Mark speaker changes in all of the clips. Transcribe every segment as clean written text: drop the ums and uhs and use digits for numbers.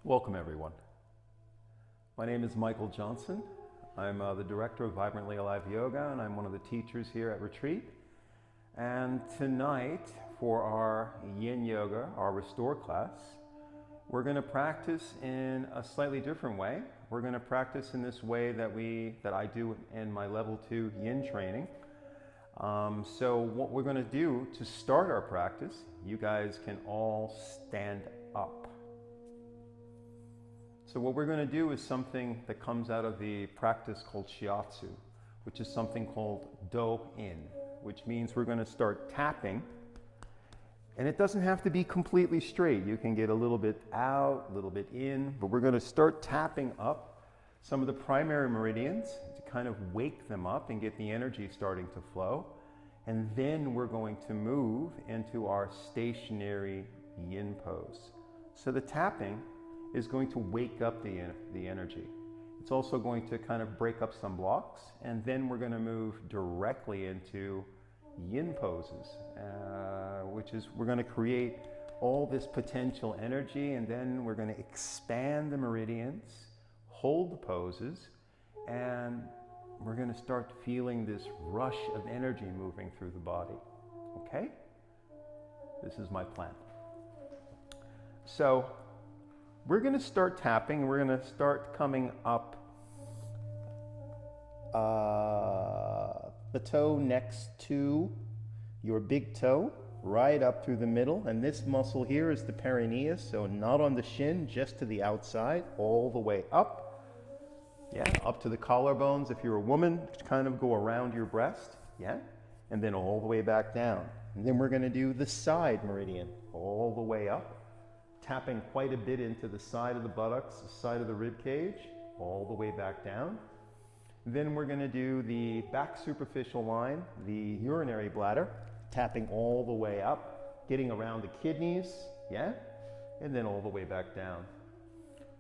Speaker 1: Welcome everyone. My name is Michael Johnson. I'm the director of Vibrantly Alive Yoga, and I'm one of the teachers here at Retreat. And tonight, for our Yin Yoga, our Restore class, we're going to practice in a slightly different way. We're going to practice in this way that I do in my level 2 Yin training. So what we're going to do to start our practice, you guys can all stand up. So what we're going to do is something that comes out of the practice called shiatsu, which is something called do-in, which means we're going to start tapping. And it doesn't have to be completely straight. You can get a little bit out, a little bit in, but we're going to start tapping up some of the primary meridians to kind of wake them up and get the energy starting to flow. And then we're going to move into our stationary yin pose. So the tapping is going to wake up the energy. It's also going to kind of break up some blocks, and then we're going to move directly into yin poses, which is we're going to create all this potential energy, and then we're going to expand the meridians, hold the poses, and we're going to start feeling this rush of energy moving through the body. Okay? This is my plan. So we're going to start tapping. We're going to start coming up the toe next to your big toe, right up through the middle. And this muscle here is the perineus, so not on the shin, just to the outside, all the way up. Yeah, up to the collarbones. If you're a woman, kind of go around your breast. Yeah, and then all the way back down. And then we're going to do the side meridian, all the way up, tapping quite a bit into the side of the buttocks, the side of the rib cage, all the way back down. Then we're going to do the back superficial line, the urinary bladder, tapping all the way up, getting around the kidneys, yeah, and then all the way back down.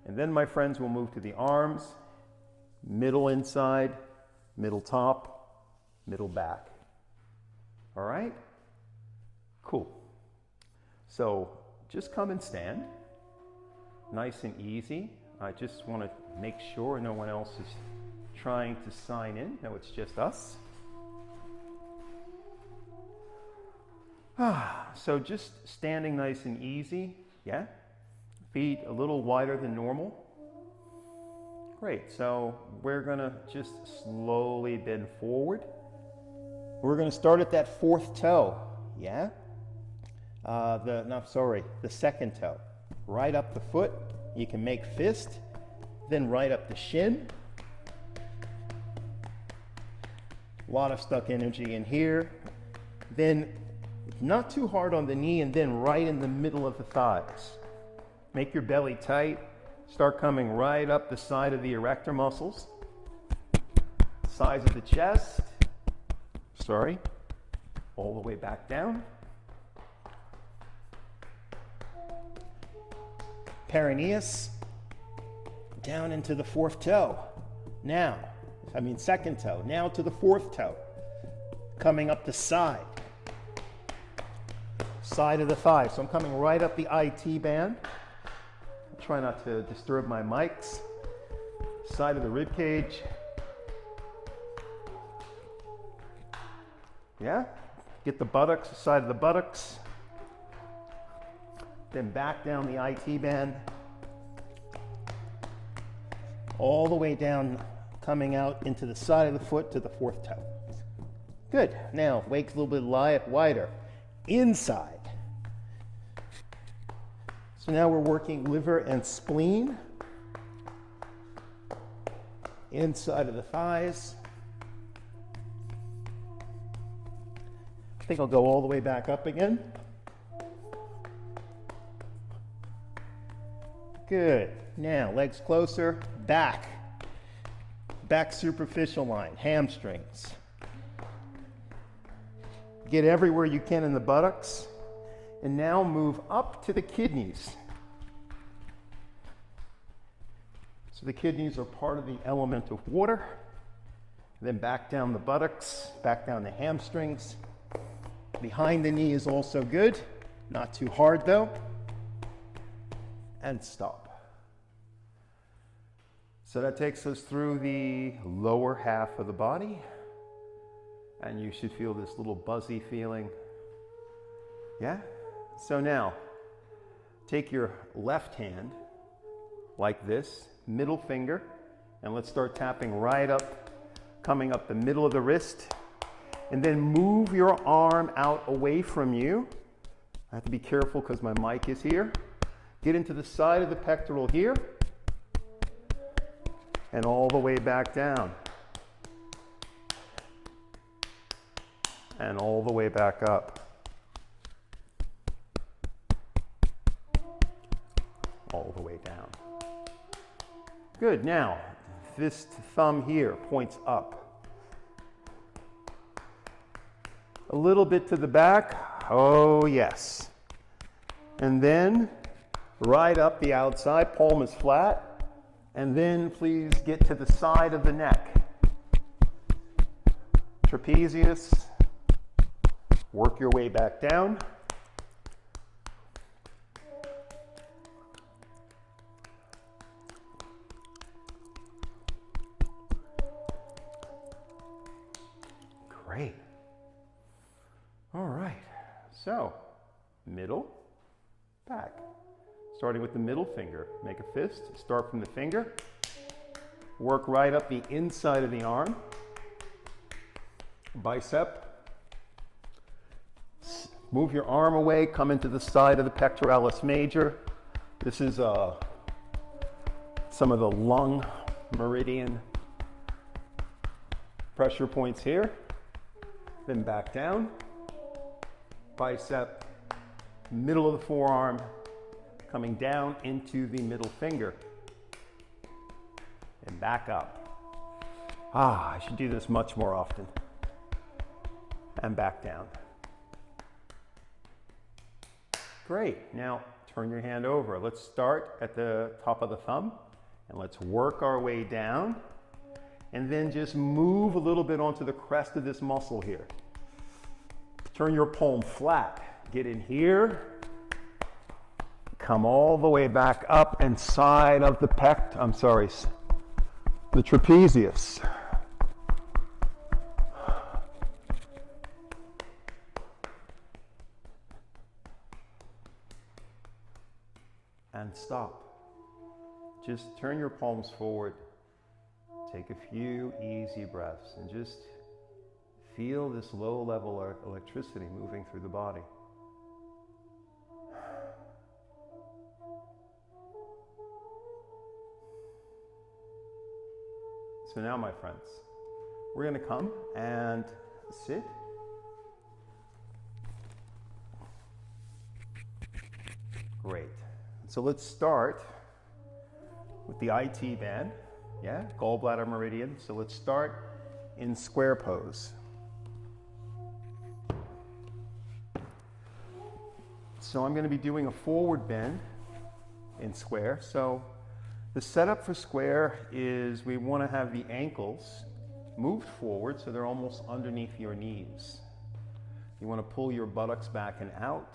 Speaker 1: And then, my friends, we'll move to the arms, middle inside, middle top, middle back. All right? Cool. So just come and stand, nice and easy. I just want to make sure no one else is trying to sign in. No, it's just us. So just standing nice and easy, yeah? Feet a little wider than normal. Great, so we're gonna just slowly bend forward. We're gonna start at that fourth toe, yeah? The second toe. Right up the foot, you can make fist, then right up the shin. A lot of stuck energy in here. Then not too hard on the knee, and then right in the middle of the thighs. Make your belly tight. Start coming right up the side of the erector muscles. Sides of the chest. Sorry. All the way back down. Perineus, down into the fourth toe. Second toe. Now to the fourth toe. Coming up the side. Side of the thigh. So I'm coming right up the IT band. I'll try not to disturb my mics. Side of the rib cage. Yeah? Get the buttocks, the side of the buttocks. Then back down the IT band, all the way down, coming out into the side of the foot to the fourth toe. Good. Now, wake a little bit wider. Inside. So now we're working liver and spleen. Inside of the thighs. I think I'll go all the way back up again. Good. Now, legs closer, back. Back superficial line, hamstrings. Get everywhere you can in the buttocks. And now move up to the kidneys. So the kidneys are part of the element of water. Then back down the buttocks, back down the hamstrings. Behind the knee is also good. Not too hard though. And stop. So that takes us through the lower half of the body, and you should feel this little buzzy feeling. Yeah? So now, take your left hand like this, middle finger, and let's start tapping right up, coming up the middle of the wrist, and then move your arm out away from you. I have to be careful because my mic is here. Get into the side of the pectoral here, and all the way back down. And all the way back up. All the way down. Good, now, this thumb here points up. A little bit to the back, oh yes. And then, right up the outside, palm is flat. And then please get to the side of the neck. Trapezius, work your way back down. Great. All right, so middle, back. Starting with the middle finger, make a fist, start from the finger, work right up the inside of the arm, bicep, move your arm away, come into the side of the pectoralis major. This is some of the lung meridian pressure points here. Then back down, bicep, middle of the forearm, coming down into the middle finger and back up. I should do this much more often. And back down. Great, now turn your hand over. Let's start at the top of the thumb and let's work our way down and then just move a little bit onto the crest of this muscle here. Turn your palm flat, get in here, come all the way back up and side of the the trapezius. And stop. Just turn your palms forward. Take a few easy breaths and just feel this low level electricity moving through the body. So now, my friends, we're going to come and sit. Great. So let's start with the IT band, yeah, gallbladder meridian. So let's start in square pose. So I'm going to be doing a forward bend in square. So the setup for square is we want to have the ankles moved forward so they're almost underneath your knees. You want to pull your buttocks back and out.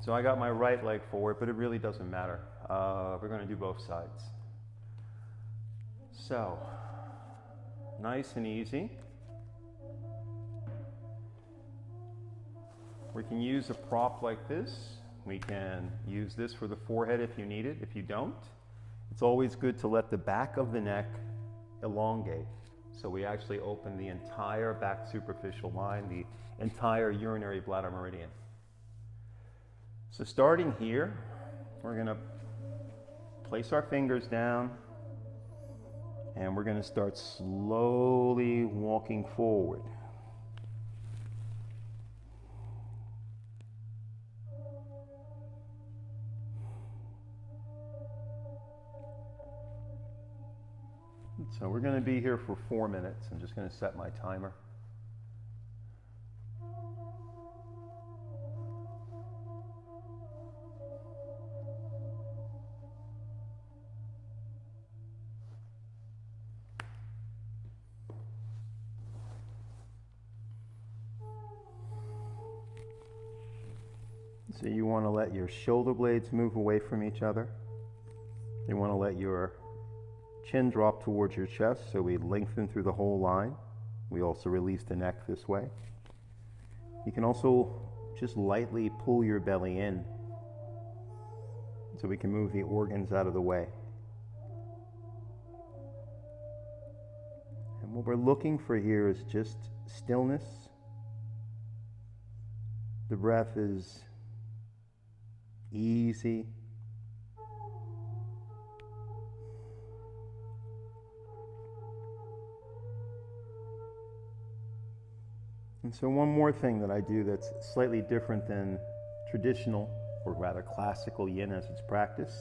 Speaker 1: So I got my right leg forward, but it really doesn't matter. We're going to do both sides. So, nice and easy. We can use a prop like this. We can use this for the forehead if you need it. If you don't, it's always good to let the back of the neck elongate. So we actually open the entire back superficial line, the entire urinary bladder meridian. So starting here, we're going to place our fingers down and we're going to start slowly walking forward. So we're going to be here for 4 minutes. I'm just going to set my timer. So you want to let your shoulder blades move away from each other. You want to let your chin drop towards your chest, so we lengthen through the whole line. We also release the neck this way. You can also just lightly pull your belly in so we can move the organs out of the way. And what we're looking for here is just stillness. The breath is easy. And so one more thing that I do that's slightly different than traditional, or rather classical yin as it's practiced,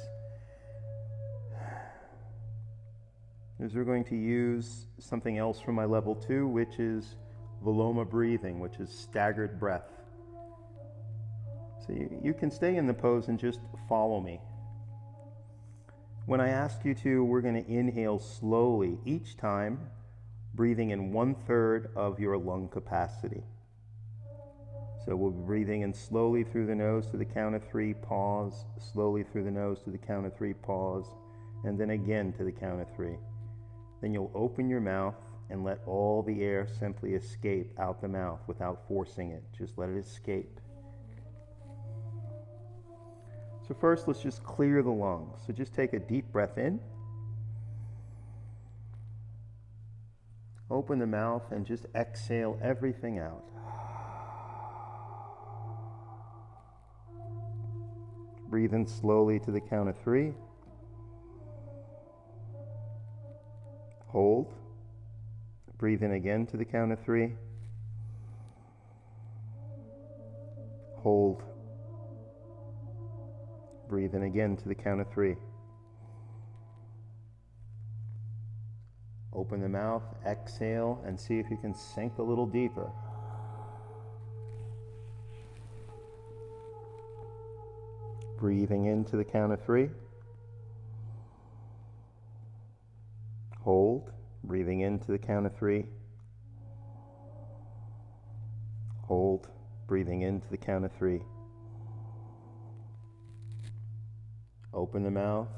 Speaker 1: is we're going to use something else from my level 2, which is vloma breathing, which is staggered breath. So you can stay in the pose and just follow me. When I ask you to, we're going to inhale slowly each time, breathing in 1/3 of your lung capacity. So we'll be breathing in slowly through the nose to the count of 3, pause, slowly through the nose to the count of 3, pause, and then again to the count of 3. Then you'll open your mouth and let all the air simply escape out the mouth without forcing it. Just let it escape. So first, let's just clear the lungs. So just take a deep breath in. Open the mouth and just exhale everything out. Breathe in slowly to the count of 3. Hold. Breathe in again to the count of 3. Hold. Breathe in again to the count of 3. Open the mouth, exhale, and see if you can sink a little deeper. Breathing in to the count of 3. Hold. Breathing in to the count of 3. Hold. Breathing in to the count of 3. Open the mouth,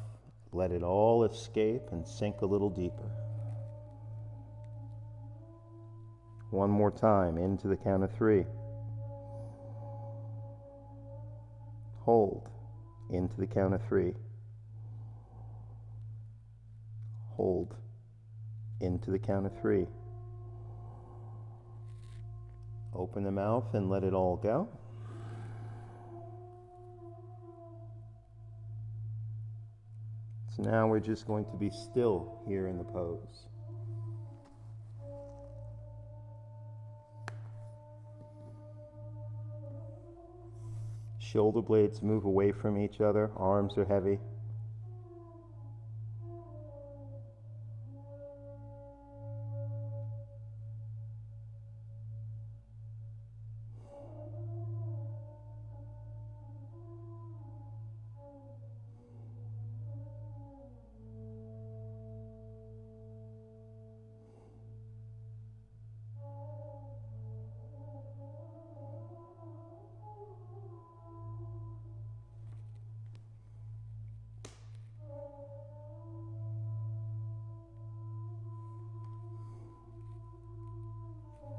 Speaker 1: let it all escape and sink a little deeper. One more time, into the count of 3. Hold, into the count of 3. Hold, into the count of 3. Open the mouth and let it all go. So now we're just going to be still here in the pose. Shoulder blades move away from each other, arms are heavy.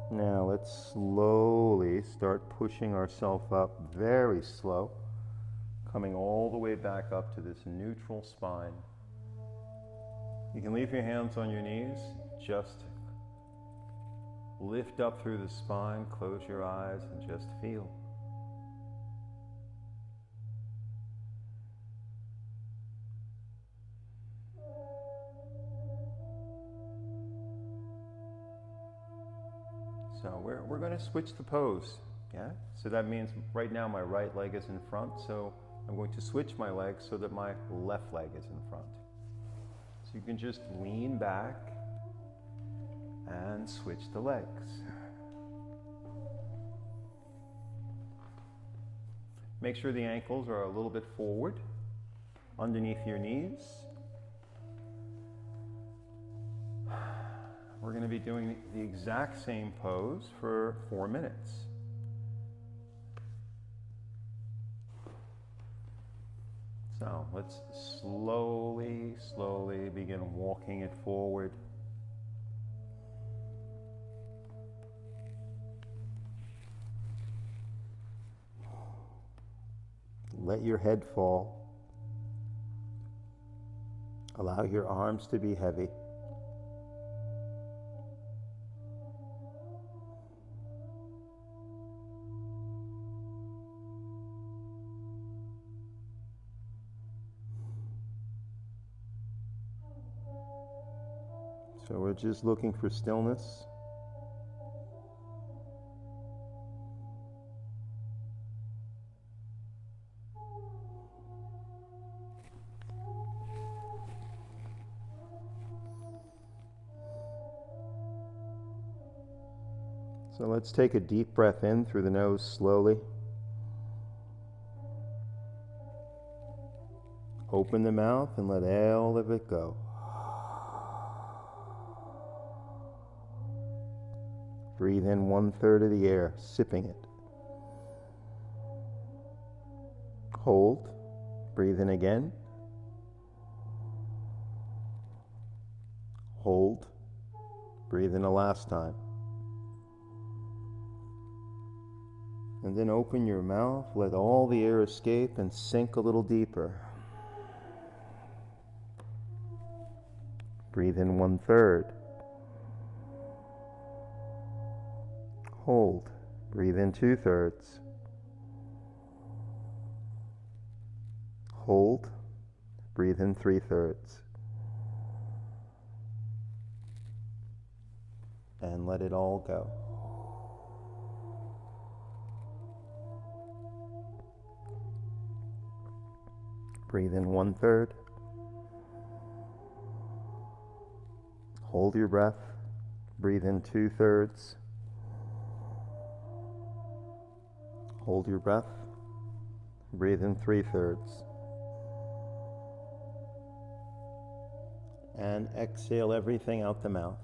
Speaker 1: Now let's slowly start pushing ourselves up, very slow, coming all the way back up to this neutral spine. You can leave your hands on your knees, just lift up through the spine, close your eyes and just feel. So we're going to switch the pose, yeah? So that means right now my right leg is in front, so I'm going to switch my leg so that my left leg is in front. So you can just lean back and switch the legs. Make sure the ankles are a little bit forward, underneath your knees. We're going to be doing the exact same pose for 4 minutes. So let's slowly begin walking it forward. Let your head fall. Allow your arms to be heavy. So we're just looking for stillness. So let's take a deep breath in through the nose slowly. Open the mouth and let all of it go. Breathe in 1/3 of the air, sipping it. Hold. Breathe in again. Hold. Breathe in a last time. And then open your mouth, let all the air escape and sink a little deeper. Breathe in 1/3. Hold. Breathe in 2/3. Hold. Breathe in 3/3. And let it all go. Breathe in 1/3. Hold your breath. Breathe in 2/3. Hold your breath. Breathe in 3/3. And exhale everything out the mouth.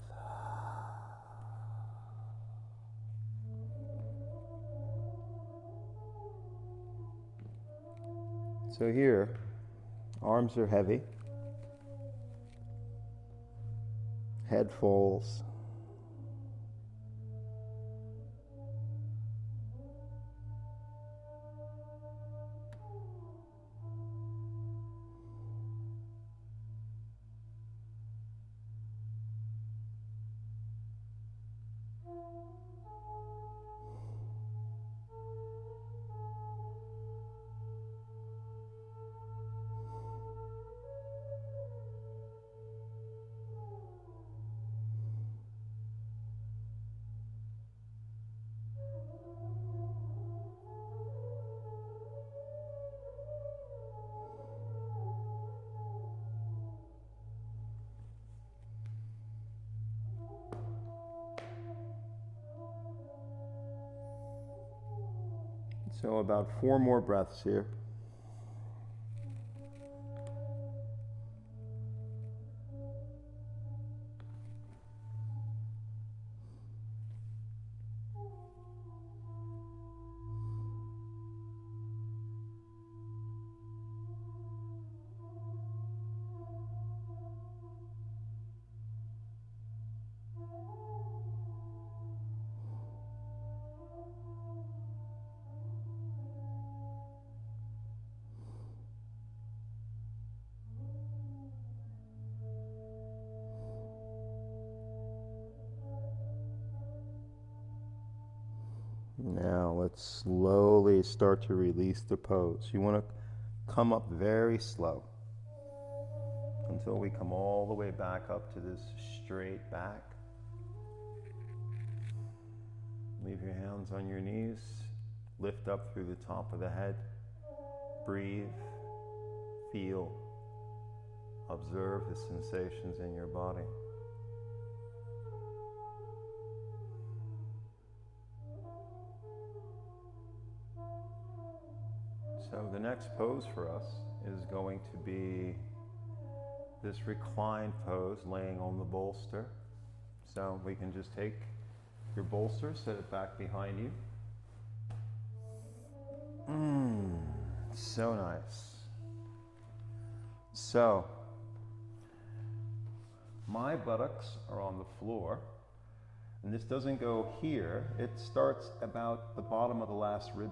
Speaker 1: So here, arms are heavy. Head falls. So about 4 more breaths here. Now let's slowly start to release the pose. You want to come up very slow until we come all the way back up to this straight back. Leave your hands on your knees. Lift up through the top of the head. Breathe. Feel. Observe the sensations in your body. So the next pose for us is going to be this reclined pose, laying on the bolster. So we can just take your bolster, set it back behind you. So nice. So, my buttocks are on the floor, and this doesn't go here. It starts about the bottom of the last rib.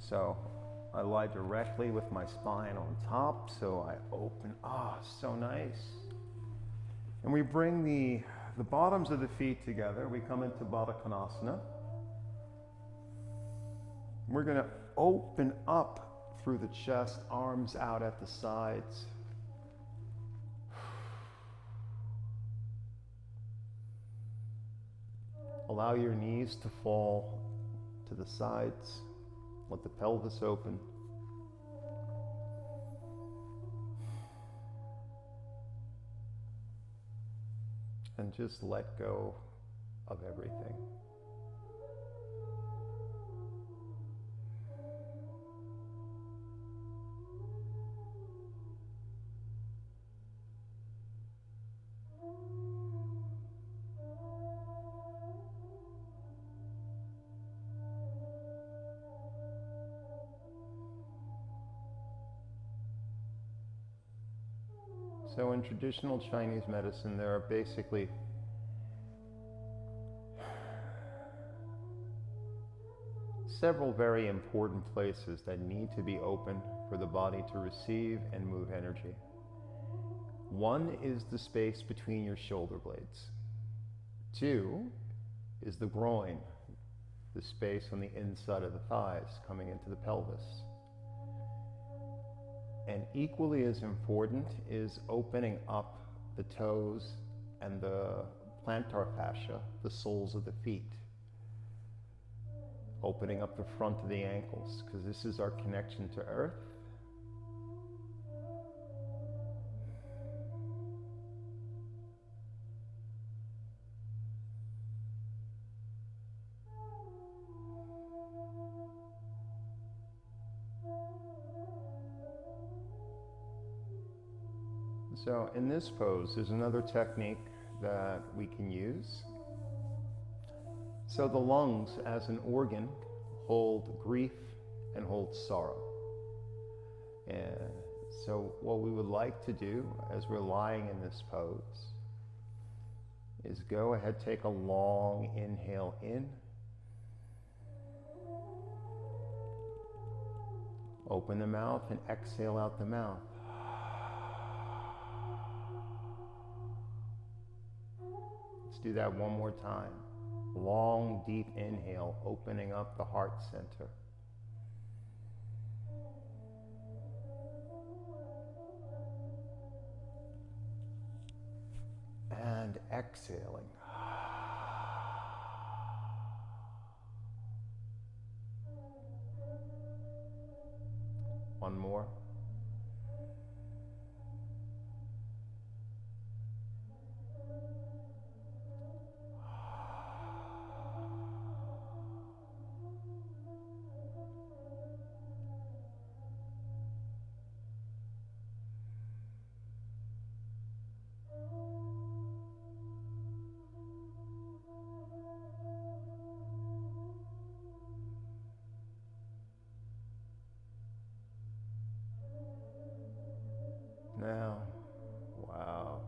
Speaker 1: So, I lie directly with my spine on top, so I open, so nice. And we bring the bottoms of the feet together. We come into Baddha Konasana. We're going to open up through the chest, arms out at the sides. Allow your knees to fall to the sides. Let the pelvis open. And just let go of everything. So in traditional Chinese medicine, there are basically several very important places that need to be open for the body to receive and move energy. One is the space between your shoulder blades. Two is the groin, the space on the inside of the thighs coming into the pelvis. And equally as important is opening up the toes and the plantar fascia, the soles of the feet. Opening up the front of the ankles, because this is our connection to earth. So in this pose, there's another technique that we can use. So the lungs as an organ hold grief and hold sorrow. And so what we would like to do as we're lying in this pose is go ahead, take a long inhale in. Open the mouth and exhale out the mouth. Let's do that one more time. Long, deep inhale, opening up the heart center. And exhaling. One more. Now, wow.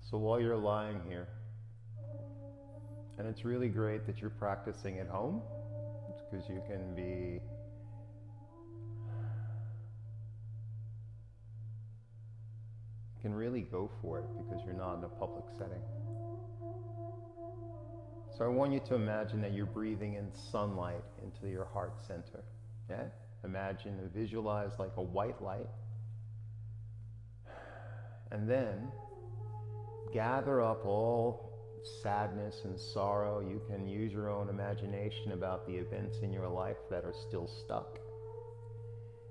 Speaker 1: So while you're lying here, and it's really great that you're practicing at home, because you can really go for it because you're not in a public setting. So I want you to imagine that you're breathing in sunlight into your heart center. Yeah? Imagine and visualize like a white light. And then gather up all sadness and sorrow. You can use your own imagination about the events in your life that are still stuck.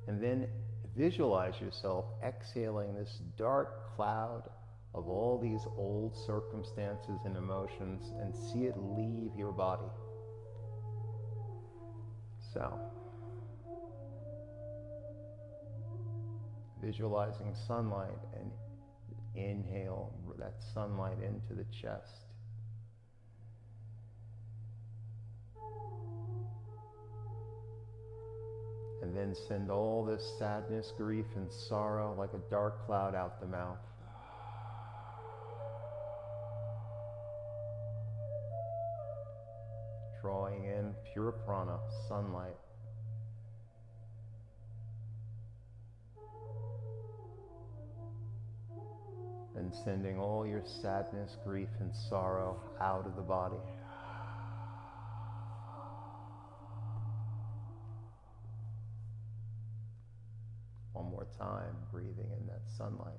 Speaker 1: And then visualize yourself exhaling this dark cloud of all these old circumstances and emotions and see it leave your body. So, visualizing sunlight and inhale that sunlight into the chest. And then send all this sadness, grief, and sorrow like a dark cloud out the mouth. Drawing in pure prana, sunlight. And sending all your sadness, grief, and sorrow out of the body. One more time, breathing in that sunlight.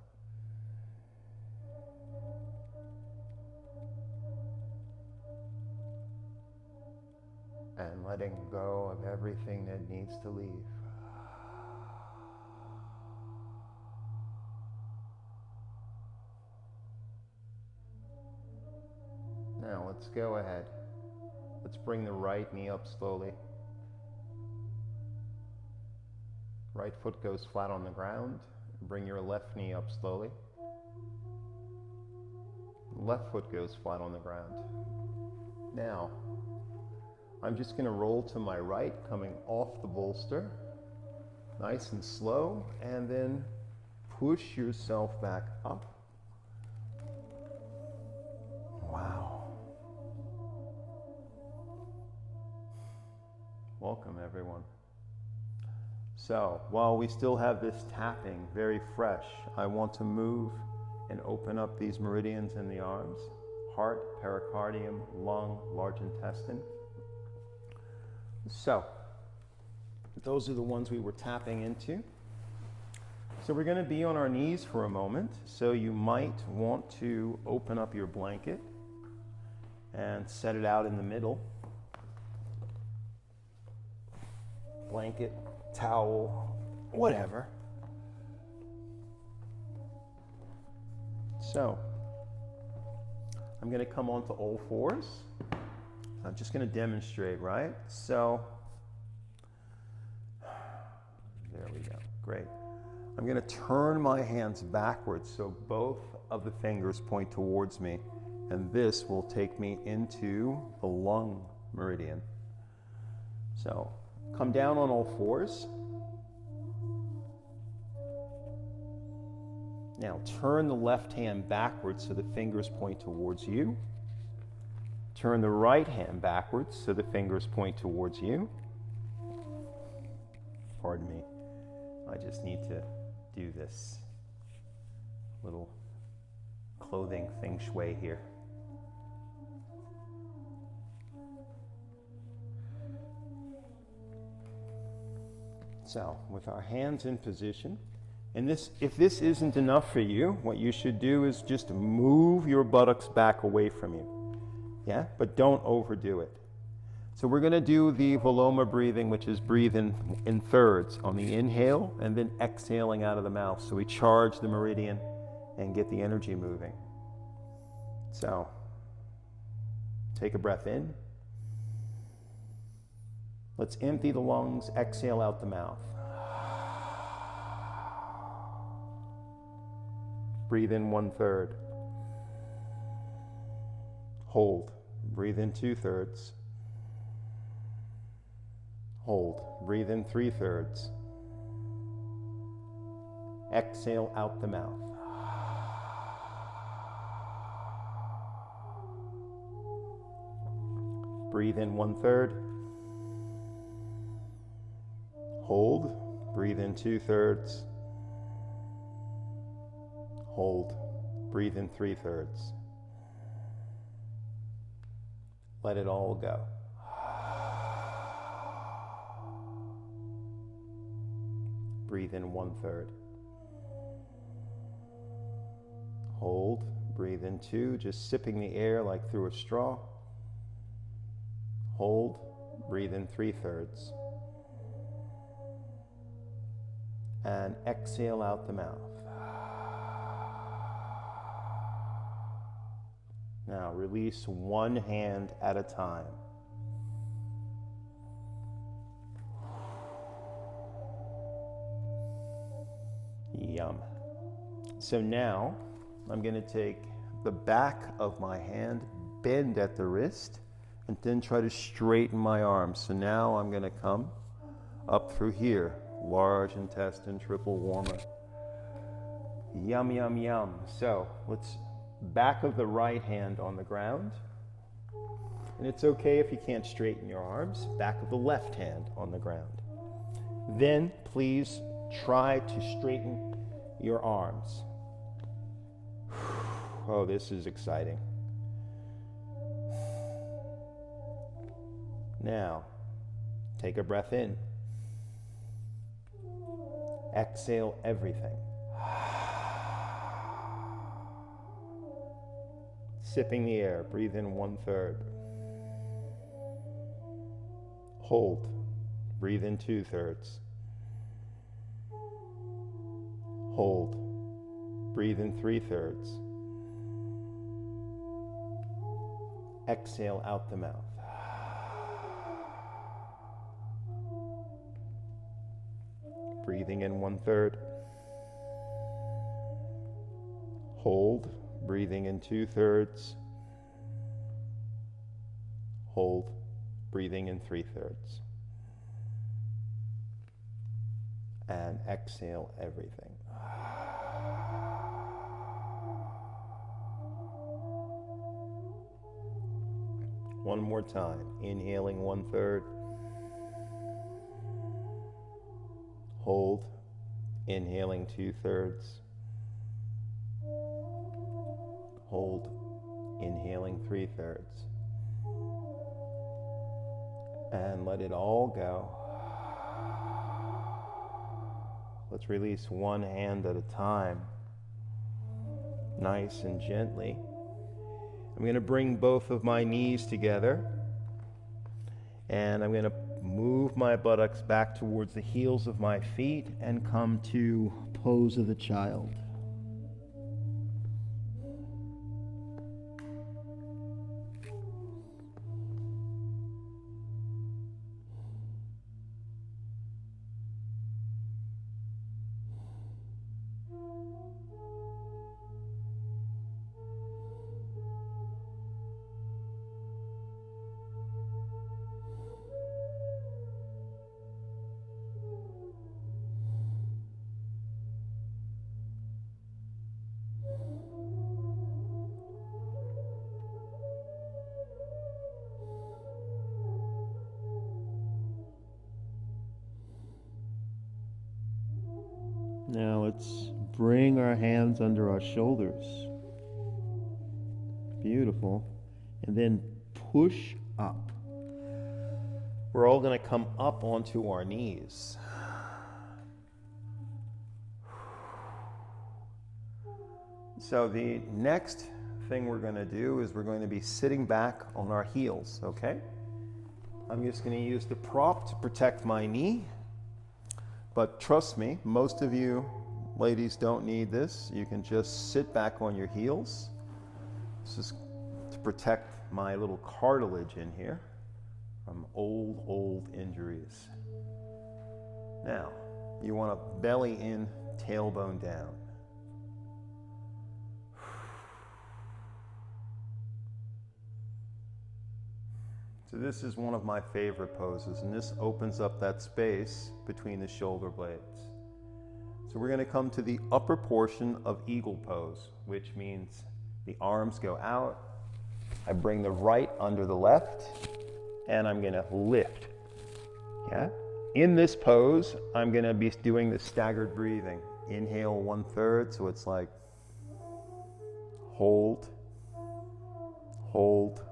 Speaker 1: And letting go of everything that needs to leave. Now let's go ahead. Let's bring the right knee up slowly. Right foot goes flat on the ground. Bring your left knee up slowly. Left foot goes flat on the ground. Now, I'm just going to roll to my right, coming off the bolster. Nice and slow, and then push yourself back up. Wow. Welcome, everyone. So, while we still have this tapping very fresh, I want to move and open up these meridians in the arms. Heart, pericardium, lung, large intestine. So, those are the ones we were tapping into. So we're going to be on our knees for a moment. So you might want to open up your blanket and set it out in the middle. Blanket, towel, whatever. So, I'm going to come onto all fours. I'm just going to demonstrate, right? So, there we go. Great. I'm going to turn my hands backwards so both of the fingers point towards me, and this will take me into the lung meridian. So, come down on all fours. Now turn the left hand backwards so the fingers point towards you. Turn the right hand backwards so the fingers point towards you. Pardon me, I just need to do this little clothing feng shui here. So, with our hands in position, and if this isn't enough for you, what you should do is just move your buttocks back away from you. Yeah, but don't overdo it. So we're going to do the vloma breathing, which is breathing in thirds on the inhale and then exhaling out of the mouth. So we charge the meridian and get the energy moving. So take a breath in. Let's empty the lungs, exhale out the mouth. Breathe in 1/3. Hold. Breathe in 2/3. Hold. Breathe in 3/3. Exhale out the mouth. Breathe in 1/3. Hold. Breathe in 2/3. Hold. Breathe in 3/3. Let it all go. Breathe in 1/3. Hold. Breathe in 2, just sipping the air like through a straw. Hold. Breathe in 3/3. And exhale out the mouth. Now release one hand at a time. Yum. So now I'm going to take the back of my hand, bend at the wrist, and then try to straighten my arms. So now I'm going to come up through here. large intestine, triple warmer. Yum, yum, yum. So let's back of the right hand on the ground. And it's okay if you can't straighten your arms. Back of the left hand on the ground. Then please try to straighten your arms. Oh, this is exciting. Now, take a breath in. Exhale everything. Sipping the air, breathe in 1/3. Hold, breathe in 2/3. Hold, breathe in 3/3. Exhale out the mouth. Breathing in 1/3. Hold, breathing in 2/3. Hold, breathing in 3/3. And exhale everything. One more time. Inhaling 1/3. Hold. Inhaling 2/3. Hold. Inhaling 3/3. And let it all go. Let's release one hand at a time, nice and gently. I'm going to bring both of my knees together, and I'm going to move my buttocks back towards the heels of my feet and come to pose of the child. Now let's bring our hands under our shoulders. Beautiful. And then push up. We're all going to come up onto our knees. So the next thing we're going to do is we're going to be sitting back on our heels, okay? I'm just going to use the prop to protect my knee. But trust me, most of you ladies don't need this. You can just sit back on your heels. This is to protect my little cartilage in here from old injuries. Now, you want to belly in, tailbone down. So this is one of my favorite poses, and this opens up that space between the shoulder blades. So we're going to come to the upper portion of eagle pose, which means the arms go out. I bring the right under the left, and I'm going to lift. Yeah? In this pose, I'm going to be doing the staggered breathing. Inhale 1/3, so it's like hold, hold,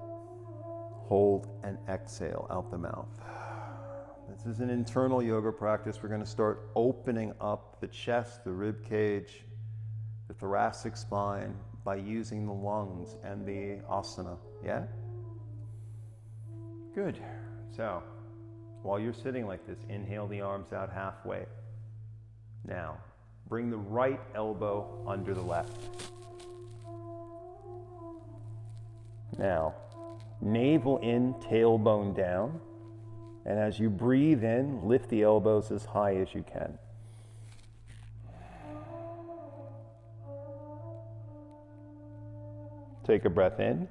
Speaker 1: hold, and exhale out the mouth. This is an internal yoga practice. We're going to start opening up the chest, the rib cage, the thoracic spine by using the lungs and the asana. Yeah? Good. So, while you're sitting like this, inhale the arms out halfway. Now, bring the right elbow under the left. Now, navel in, tailbone down. And as you breathe in, lift the elbows as high as you can. Take a breath in.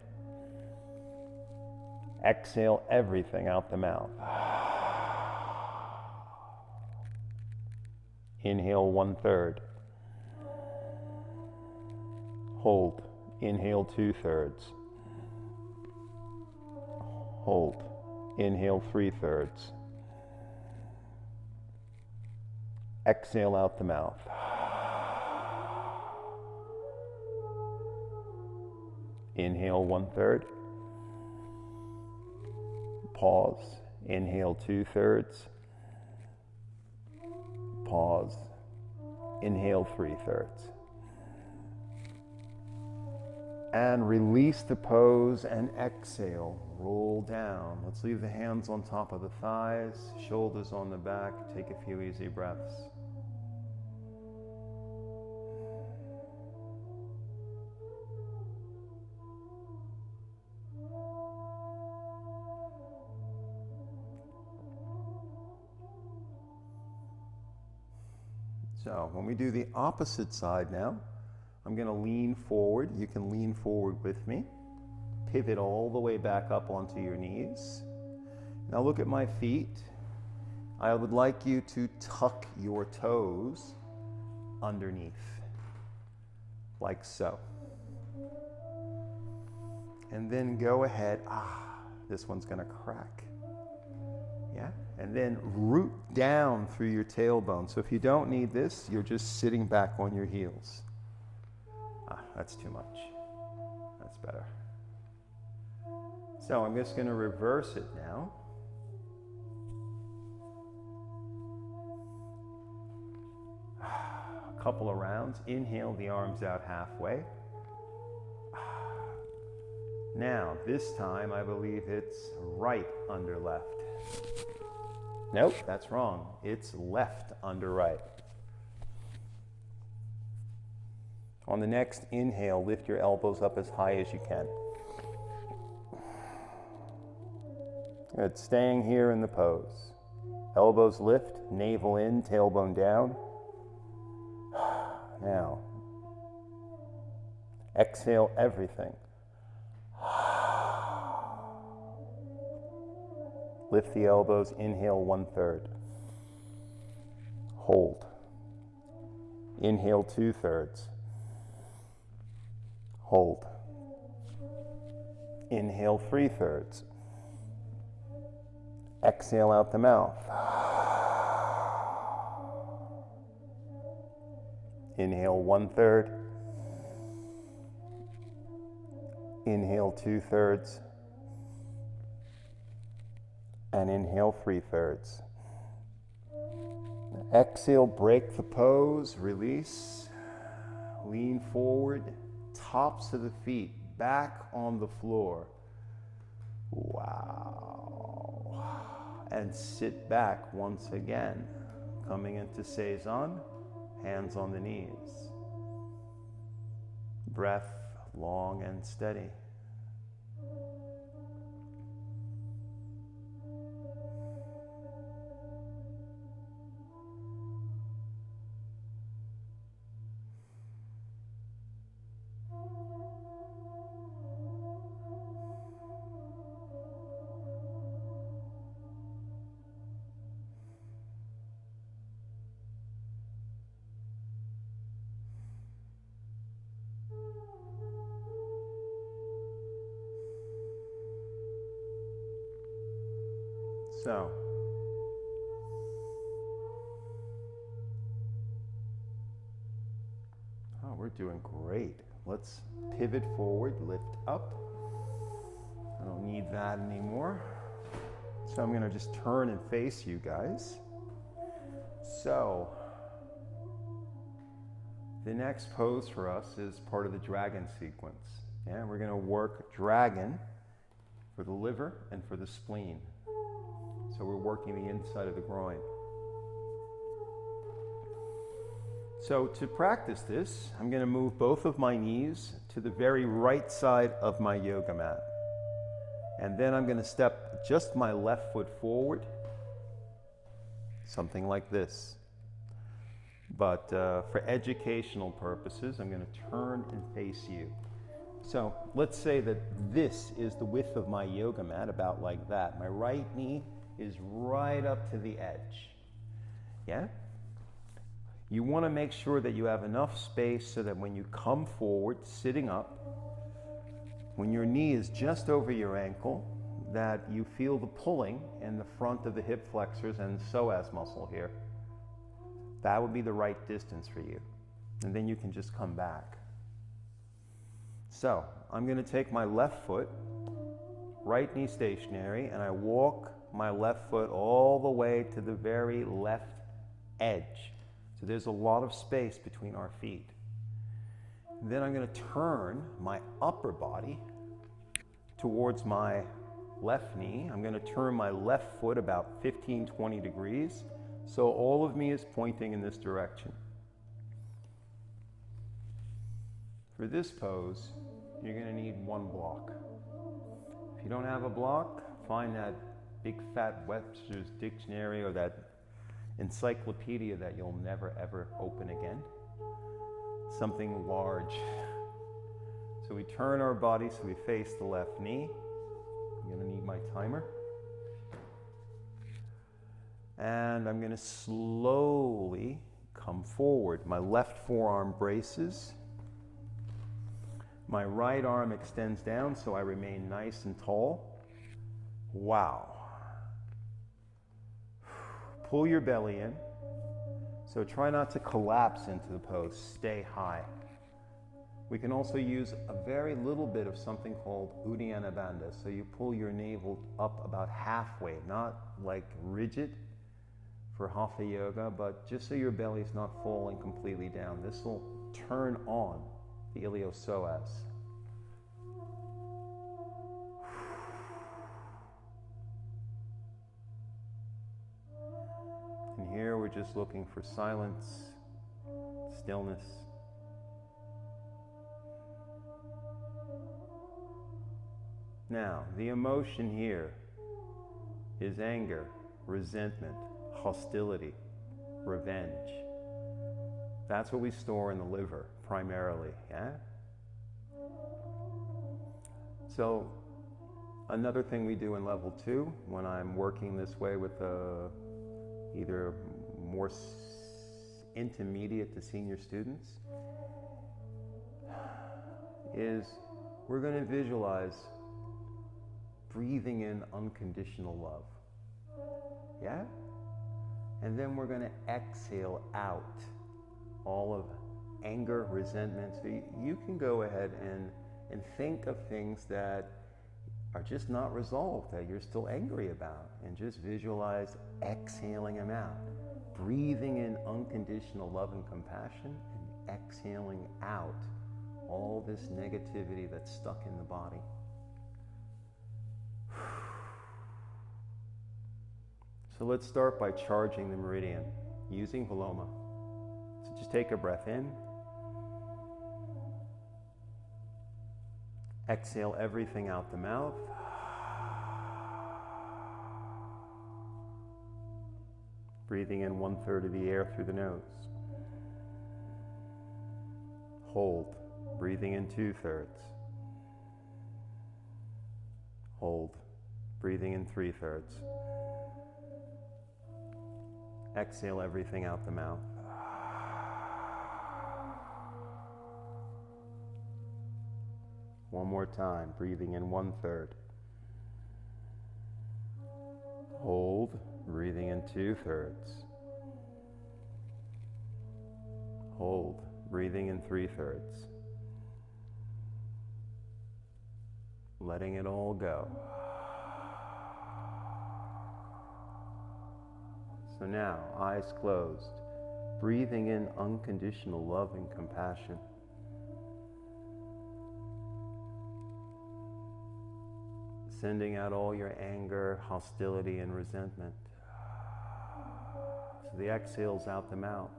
Speaker 1: Exhale everything out the mouth. Inhale 1/3. Hold. Inhale 2/3. Hold. Inhale 3/3. Exhale out the mouth. Inhale 1/3. Pause. Inhale 2/3. Pause. Inhale 3/3. And release the pose and exhale. Roll down. Let's leave the hands on top of the thighs, shoulders on the back. Take a few easy breaths. So when we do the opposite side now, I'm going to lean forward. You can lean forward with me. Pivot all the way back up onto your knees. Now look at my feet. I would like you to tuck your toes underneath, like so. And then go ahead. This one's going to crack. Yeah? And then root down through your tailbone. So if you don't need this, you're just sitting back on your heels. That's too much. That's better. So I'm just going to reverse it now. A couple of rounds. Inhale the arms out halfway. Now, this time I believe it's right under left. Nope, that's wrong. It's left under right. On the next inhale, lift your elbows up as high as you can. Good, staying here in the pose. Elbows lift, navel in, tailbone down. Now, exhale everything. Lift the elbows, inhale 1/3. Hold. Inhale 2/3. Hold. Inhale 3/3. Exhale out the mouth. Inhale 1/3. Inhale 2/3. And inhale 3/3. Exhale, break the pose, release. Lean forward, tops of the feet back on the floor. Wow. And sit back once again. Coming into Seizan, hands on the knees. Breath long and steady. So, we're doing great. Let's pivot forward, lift up. I don't need that anymore. So I'm going to just turn and face you guys. So, the next pose for us is part of the dragon sequence. Yeah, we're going to work dragon for the liver and for the spleen. So we're working the inside of the groin. So to practice this, I'm going to move both of my knees to the very right side of my yoga mat. And then I'm going to step just my left foot forward, something like this. But for educational purposes, I'm going to turn and face you. So let's say that this is the width of my yoga mat, about like that. My right knee is right up to the edge. Yeah? You want to make sure that you have enough space so that when you come forward, sitting up, when your knee is just over your ankle, that you feel the pulling in the front of the hip flexors and psoas muscle here. That would be the right distance for you. And then you can just come back. So I'm going to take my left foot, right knee stationary, and I walk my left foot all the way to the very left edge. So there's a lot of space between our feet. Then I'm going to turn my upper body towards my left knee. I'm going to turn my left foot about 15-20 degrees. So all of me is pointing in this direction. For this pose, you're going to need one block. If you don't have a block, find that big fat Webster's Dictionary or that encyclopedia that you'll never ever open again. Something large. So we turn our body so we face the left knee. I'm going to need my timer. And I'm going to slowly come forward. My left forearm braces. My right arm extends down so I remain nice and tall. Wow. Pull your belly in. So try not to collapse into the pose. Stay high. We can also use a very little bit of something called Uddiyana Bandha. So you pull your navel up about halfway, not like rigid for Hatha yoga, but just so your belly's not falling completely down. This will turn on the iliopsoas. And here we're just looking for silence, stillness. Now, the emotion here is anger, resentment, hostility, revenge. That's what we store in the liver primarily, yeah? So another thing we do in level 2, when I'm working this way with either more intermediate to senior students, is we're going to visualize breathing in unconditional love. Yeah? And then we're going to exhale out all of anger, resentment. So you can go ahead and think of things that are just not resolved, that you're still angry about, and just visualize exhaling them out. Breathing in unconditional love and compassion, and exhaling out all this negativity that's stuck in the body. So let's start by charging the meridian using vloma. So just take a breath in. Exhale everything out the mouth. Breathing in 1/3 of the air through the nose. Hold. Breathing in 2/3. Hold. Breathing in 3/3. Exhale everything out the mouth. One more time, breathing in 1/3. Hold, breathing in 2/3. Hold, breathing in 3/3. Letting it all go. So now, eyes closed, breathing in unconditional love and compassion. Sending out all your anger, hostility, and resentment. So the exhale's out the mouth.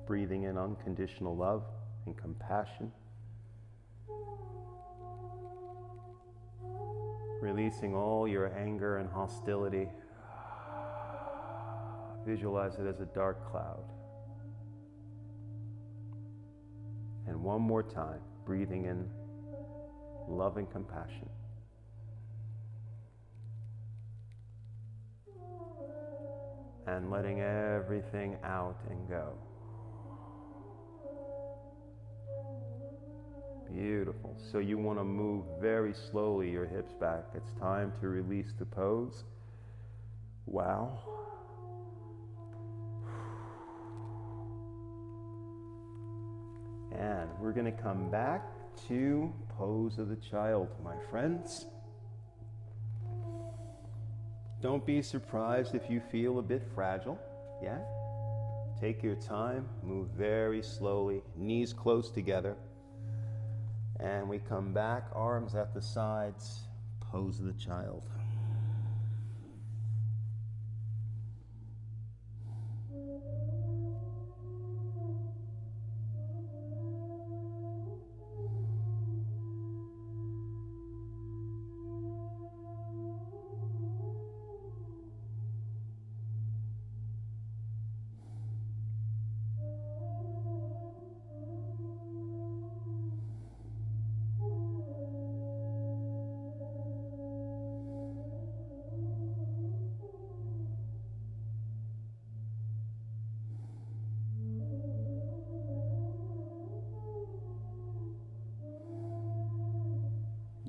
Speaker 1: Breathing in unconditional love and compassion. Releasing all your anger and hostility. Visualize it as a dark cloud. And one more time, breathing in love and compassion.
Speaker 2: and letting everything out and go. Beautiful. So you want to move very slowly your hips back. It's time to release the pose. Wow. And we're going to come back to pose of the child, my friends. Don't be surprised if you feel a bit fragile, yeah? Take your time, move very slowly, knees close together. And we come back, arms at the sides, pose of the child.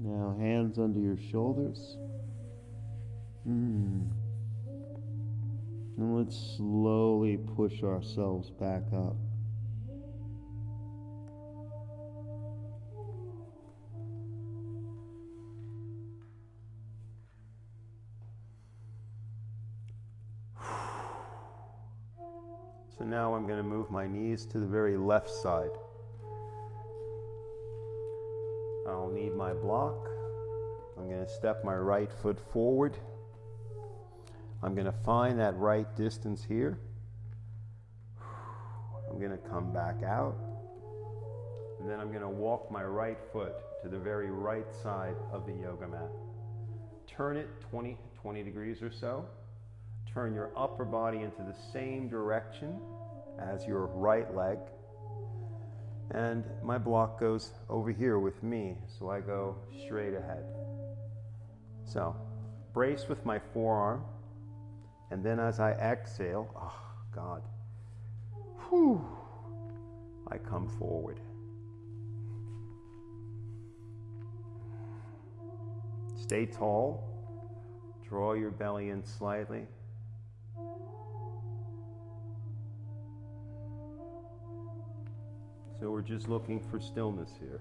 Speaker 2: Now hands under your shoulders. And let's slowly push ourselves back up. So now I'm going to move my knees to the very left side. I'll need my block. I'm going to step my right foot forward. I'm going to find that right distance here. I'm going to come back out. And then I'm going to walk my right foot to the very right side of the yoga mat. Turn it 20 degrees or so. Turn your upper body into the same direction as your right leg. And my block goes over here with me, so I go straight ahead. So, brace with my forearm, and then as I exhale, oh God, whew, I come forward. Stay tall, draw your belly in slightly. So we're just looking for stillness here.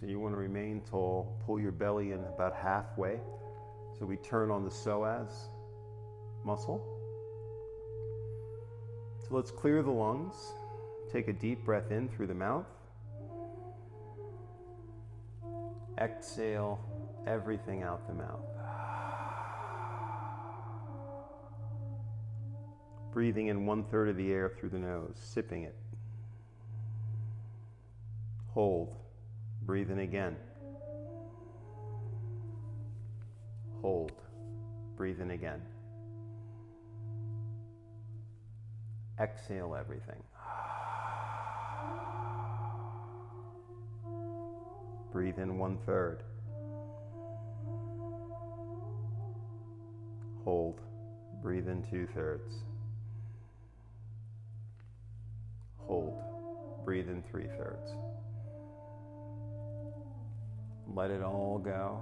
Speaker 2: So you want to remain tall, pull your belly in about halfway. So we turn on the psoas muscle. So let's clear the lungs. Take a deep breath in through the mouth. Exhale everything out the mouth. Breathing in 1/3 of the air through the nose, sipping it. Hold. Breathe in again. Hold. Breathe in again. Exhale everything. Breathe in 1/3. Hold. Breathe in 2/3. Hold. Breathe in 3/3. Let it all go.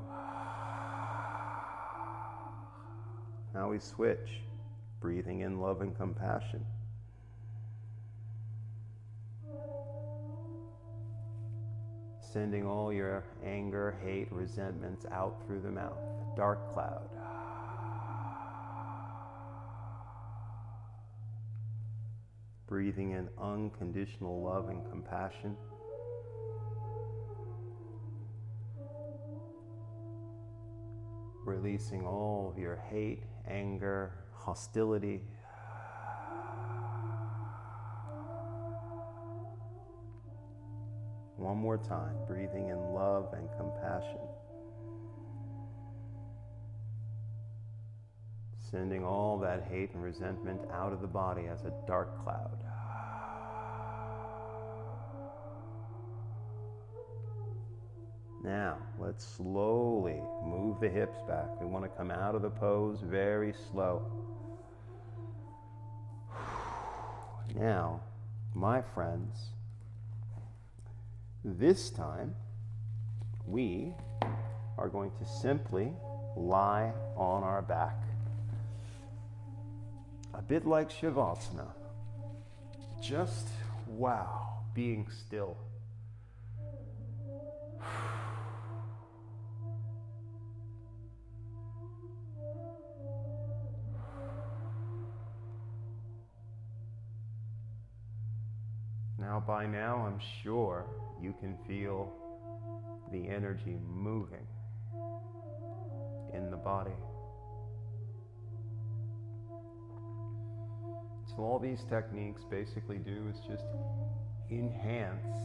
Speaker 2: Now we switch, breathing in love and compassion. Sending all your anger, hate, resentments out through the mouth. Dark cloud. Breathing in unconditional love and compassion. Releasing all of your hate, anger, hostility. One more time, breathing in love and compassion. Sending all that hate and resentment out of the body as a dark cloud. Now, let's slowly move the hips back. We want to come out of the pose very slow. Now, my friends, this time we are going to simply lie on our back. A bit like Shavasana. Just, wow, being still. Now, by now, I'm sure you can feel the energy moving in the body. So all these techniques basically do is just enhance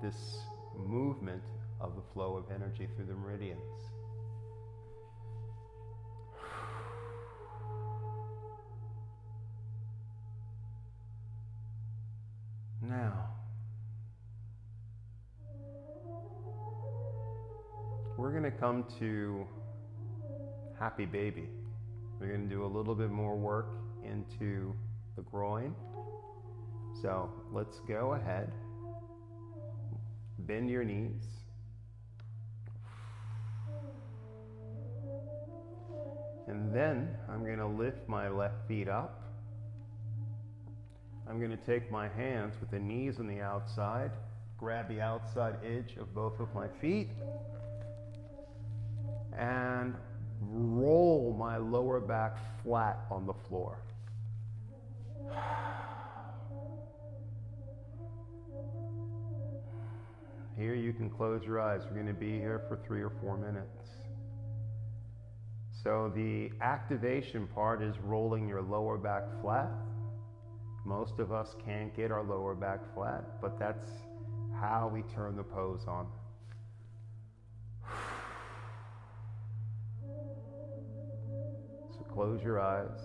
Speaker 2: this movement of the flow of energy through the meridians. Now, we're going to come to Happy Baby. We're going to do a little bit more work into the groin. So let's go ahead, bend your knees. And then I'm going to lift my left feet up. I'm going to take my hands with the knees on the outside, grab the outside edge of both of my feet, and roll my lower back flat on the floor. Here you can close your eyes. We're going to be here for 3 or 4 minutes. So the activation part is rolling your lower back flat. Most of us can't get our lower back flat, but that's how we turn the pose on. So close your eyes.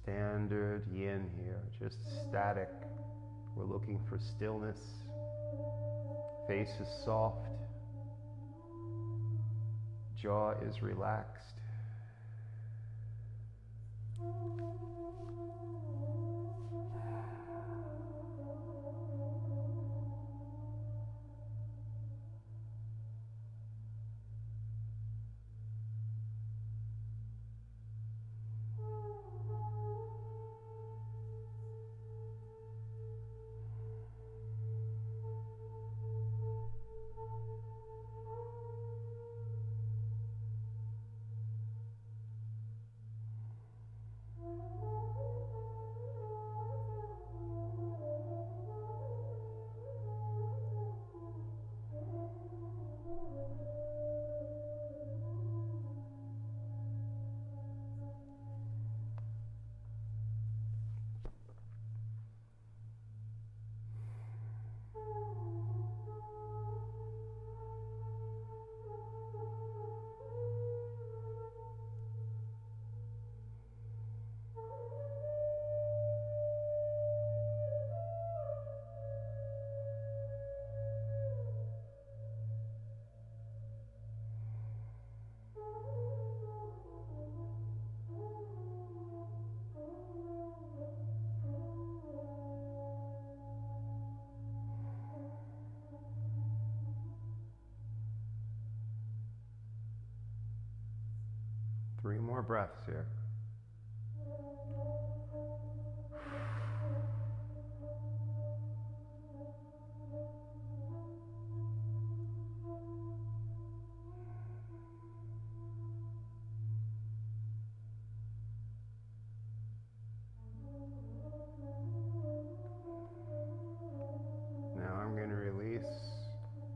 Speaker 2: Standard yin here, just static. We're looking for stillness. Face is soft. Jaw is relaxed. Three more breaths here. Now I'm going to release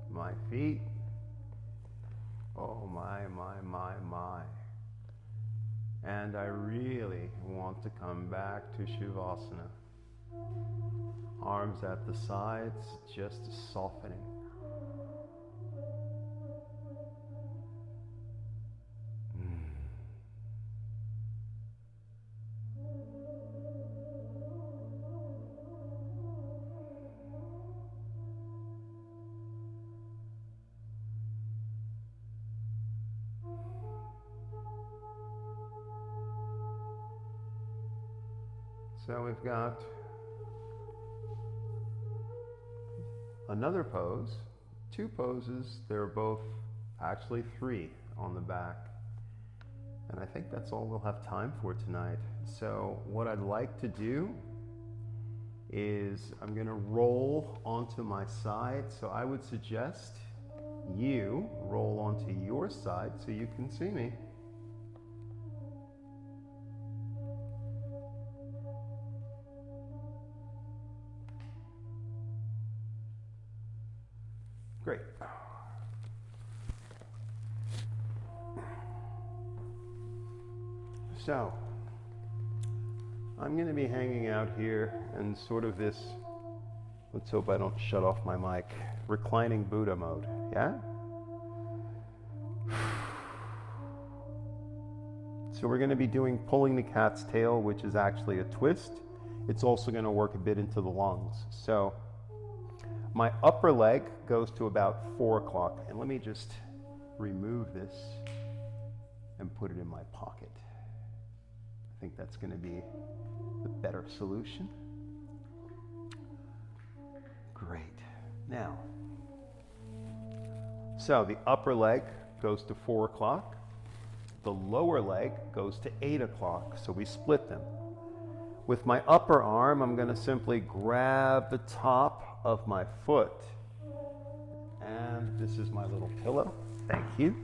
Speaker 2: my feet. Oh my, my, my, my. And I really want to come back to Shavasana. Arms at the sides, just softening. So we've got another pose, two poses. They're both actually three on the back. And I think that's all we'll have time for tonight. So what I'd like to do is I'm going to roll onto my side. So I would suggest you roll onto your side so you can see me. Great. So, I'm going to be hanging out here in sort of this, let's hope I don't shut off my mic, reclining Buddha mode, yeah? So we're going to be doing pulling the cat's tail, which is actually a twist. It's also going to work a bit into the lungs. So, my upper leg goes to about 4 o'clock. And let me just remove this and put it in my pocket. I think that's going to be the better solution. Great. Now, so the upper leg goes to 4 o'clock. The lower leg goes to 8 o'clock. So we split them. With my upper arm, I'm going to simply grab the top of my foot. And this is my little pillow. Thank you.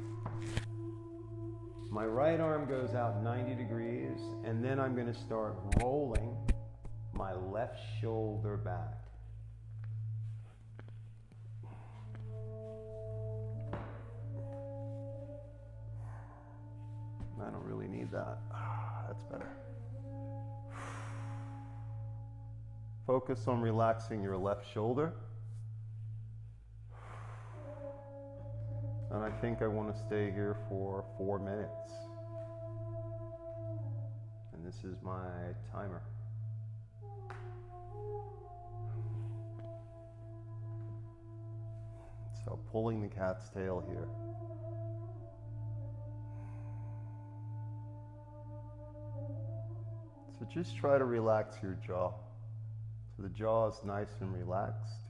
Speaker 2: My right arm goes out 90 degrees, and then I'm going to start rolling my left shoulder back. I don't really need that. That's better. Focus on relaxing your left shoulder. And I think I want to stay here for 4 minutes. And this is my timer. So pulling the cat's tail here. So just try to relax your jaw. So the jaw is nice and relaxed.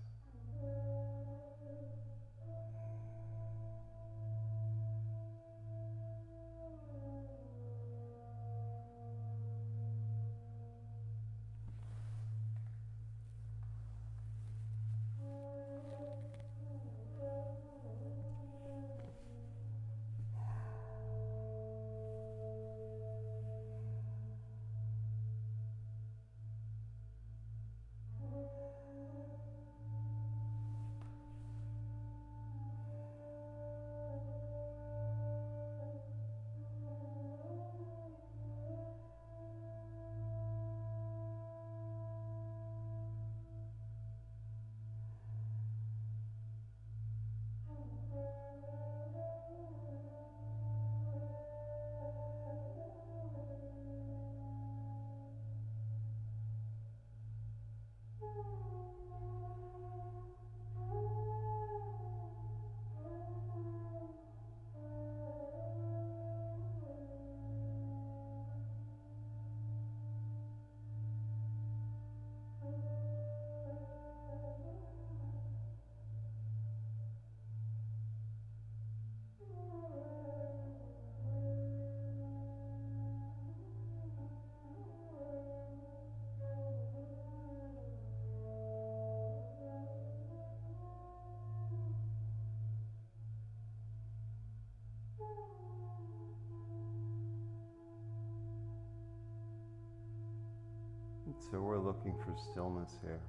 Speaker 2: So we're looking for stillness here.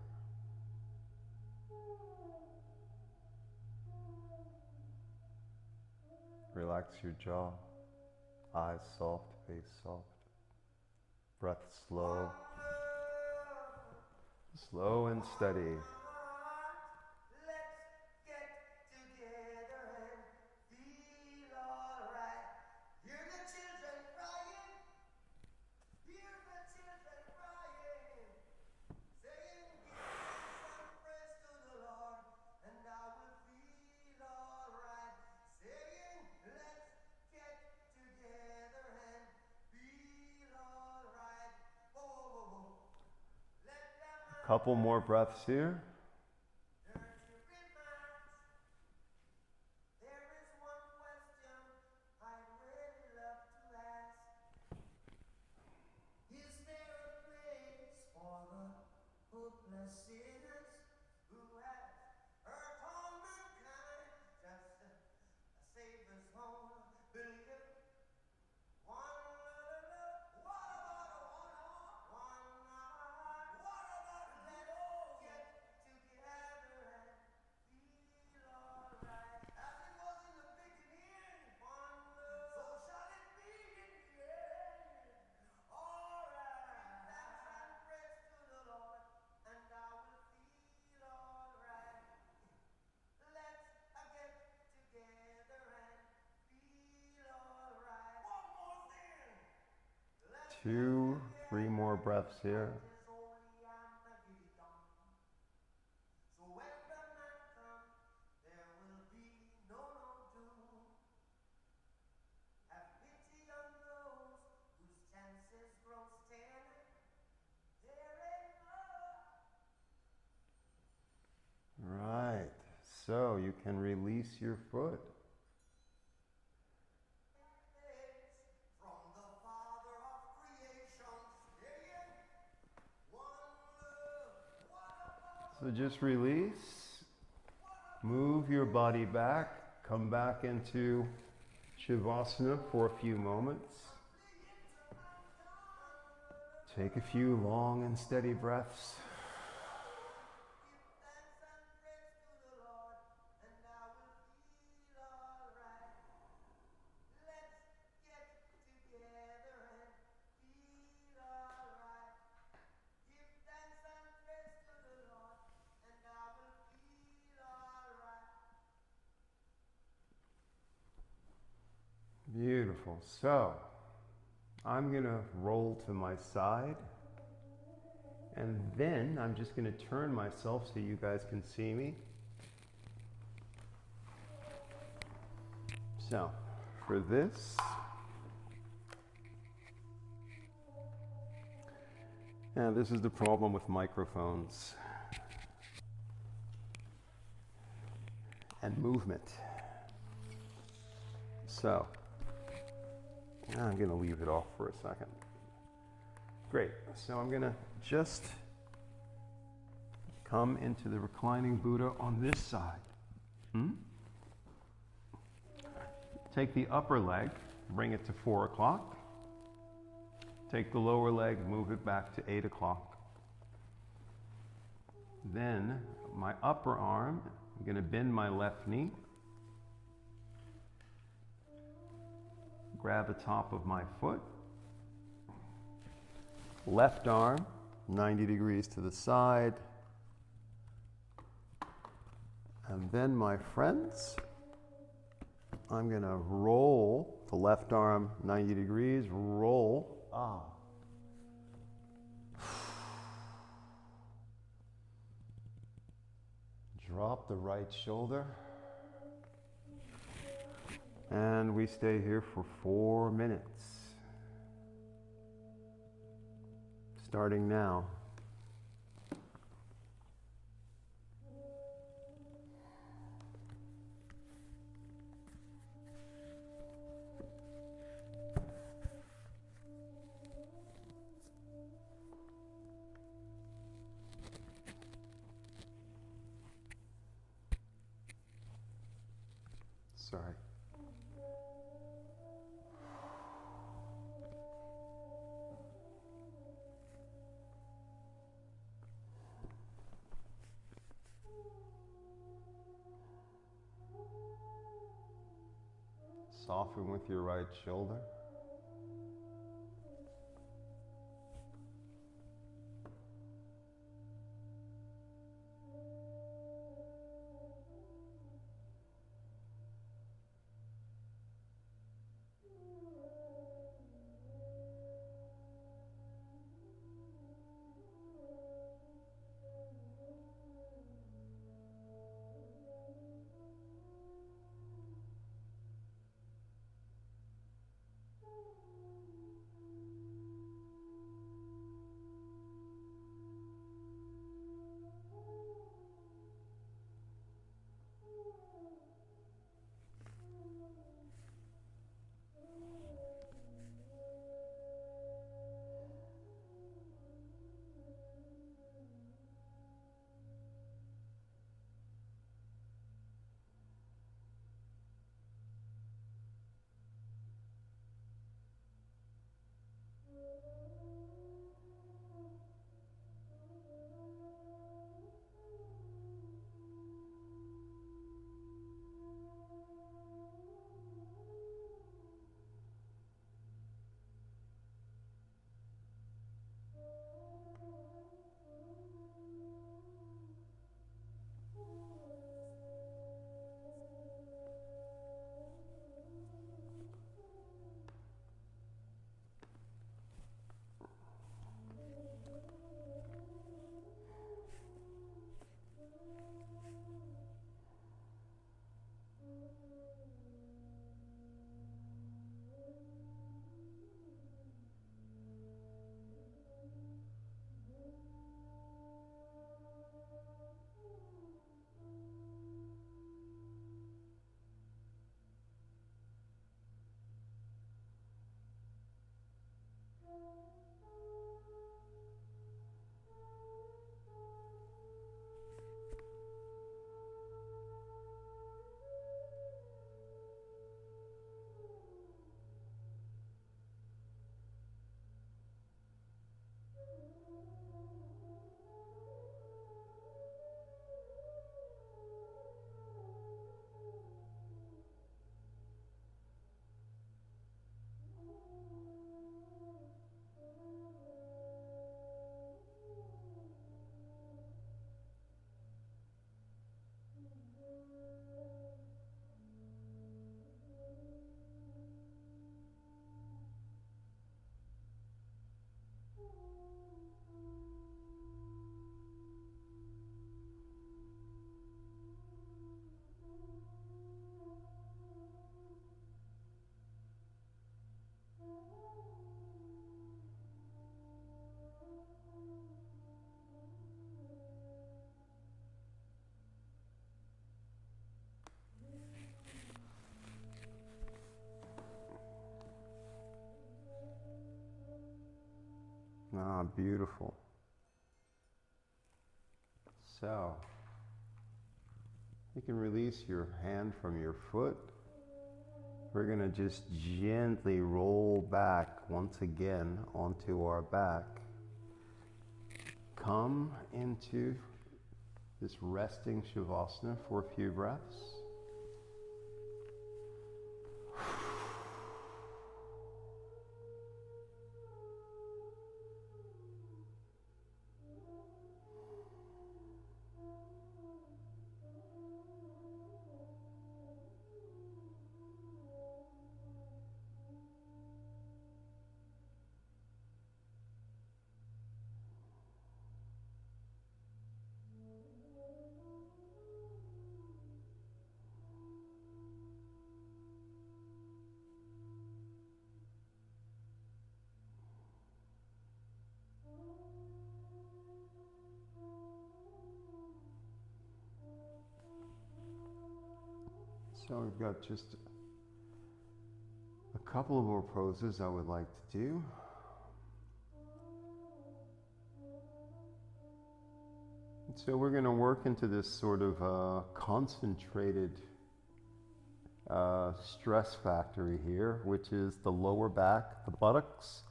Speaker 2: Relax your jaw, eyes soft. face soft. Breath slow. Slow and steady. Couple more breaths here. Two, three more breaths here. Right, so you can release your foot. So just release, move your body back, come back into Shavasana for a few moments. Take a few long and steady breaths. Beautiful. So, I'm going to roll to my side, and then I'm just going to turn myself so you guys can see me. So, for this, and this is the problem with microphones and movement. So, I'm going to leave it off for a second. Great. So I'm going to just come into the reclining Buddha on this side. Take the upper leg, bring it to 4 o'clock. Take the lower leg, move it back to 8 o'clock. Then my upper arm, I'm going to bend my left knee. Grab the top of my foot. Left arm, 90 degrees to the side. And then, my friends, I'm going to roll the left arm 90 degrees, roll. Drop the right shoulder. And we stay here for 4 minutes. Starting now. Sorry. Soften with your right shoulder. Ah, beautiful. So, you can release your hand from your foot. We're going to just gently roll back once again onto our back. Come into this resting Shavasana for a few breaths. So we've got just a couple of more poses I would like to do. So we're going to work into this sort of concentrated stress factory here, which is the lower back, the buttocks,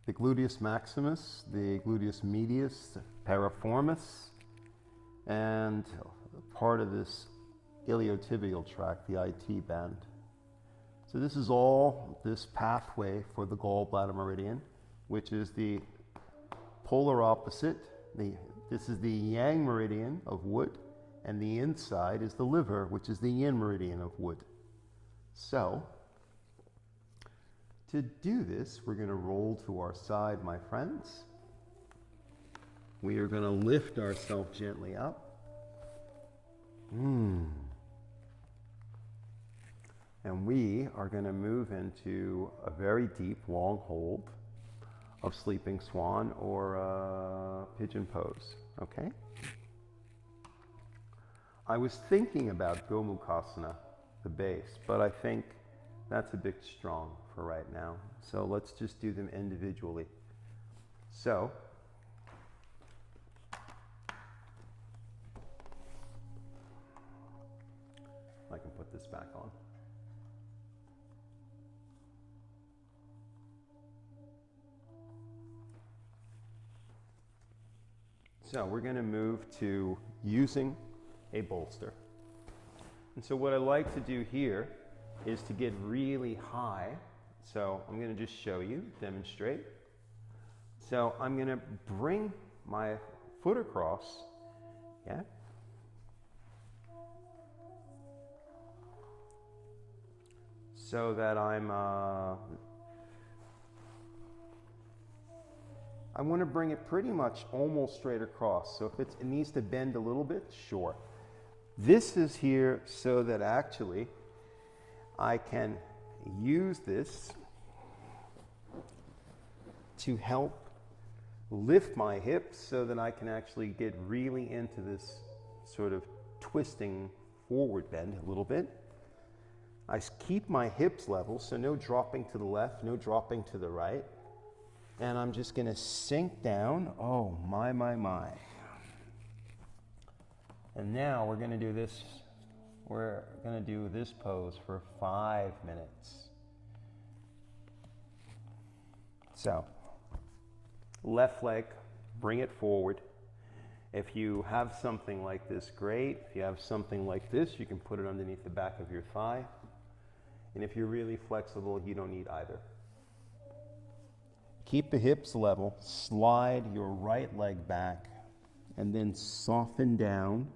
Speaker 2: the gluteus maximus, the gluteus medius, piriformis, and part of this iliotibial tract, the IT band. So this is all this pathway for the gallbladder meridian, which is the polar opposite. This is the yang meridian of wood, and the inside is the liver, which is the yin meridian of wood. So, to do this, we're going to roll to our side, my friends. We are going to lift ourselves gently up. And we are going to move into a very deep, long hold of sleeping swan or pigeon pose, okay? I was thinking about Gomukhasana, the base, but I think that's a bit strong for right now. So let's just do them individually. So, I can put this back on. So we're going to move to using a bolster. And so what I like to do here is to get really high. So I'm going to just show you, demonstrate. So I'm going to bring my foot across, yeah? So that I want to bring it pretty much almost straight across. So if it needs to bend a little bit, sure. This is here so that actually I can use this to help lift my hips so that I can actually get really into this sort of twisting forward bend a little bit. I keep my hips level, so no dropping to the left, no dropping to the right. And I'm just going to sink down. Oh, my. And now we're going to do this. We're going to do this pose for 5 minutes. So, left leg, bring it forward. If you have something like this, great. If you have something like this, you can put it underneath the back of your thigh. And if you're really flexible, you don't need either. Keep the hips level, slide your right leg back, and then soften down.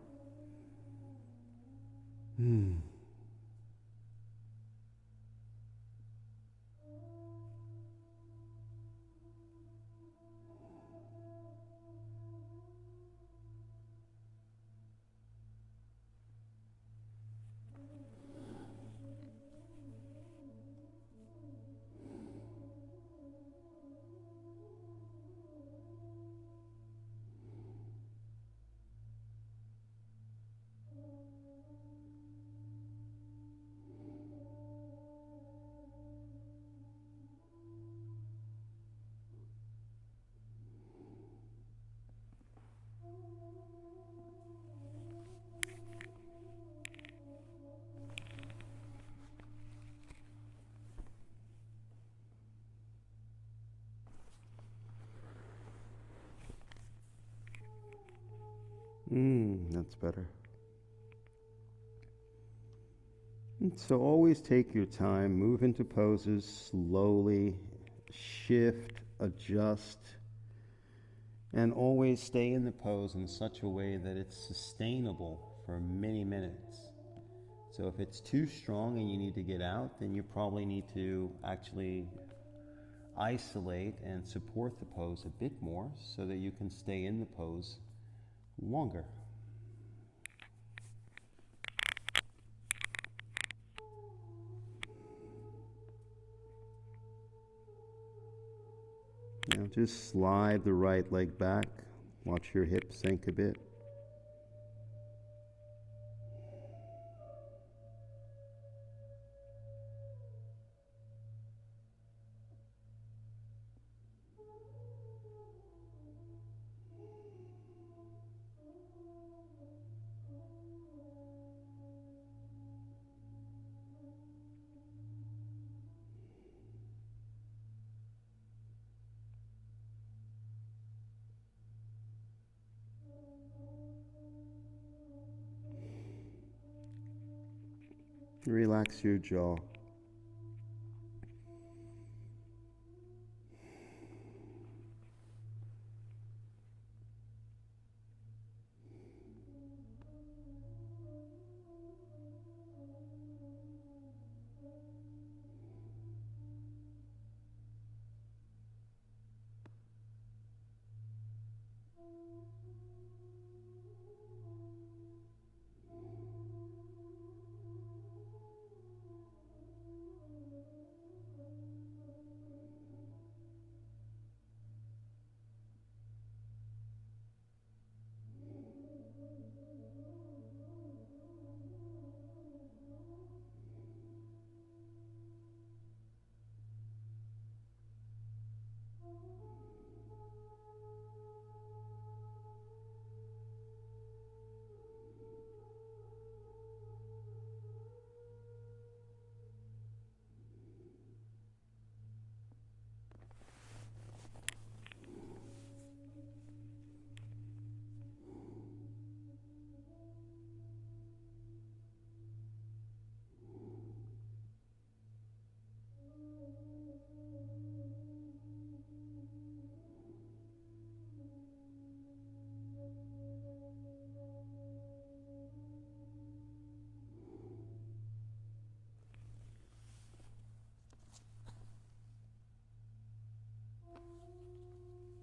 Speaker 1: That's better. And so always take your time, move into poses slowly, shift, adjust, and always stay in the pose in such a way that it's sustainable for many minutes. So if it's too strong and you need to get out, then you probably need to actually isolate and support the pose a bit more so that you can stay in the pose longer. Now just slide the right leg back. Watch your hips sink a bit. Relax your jaw.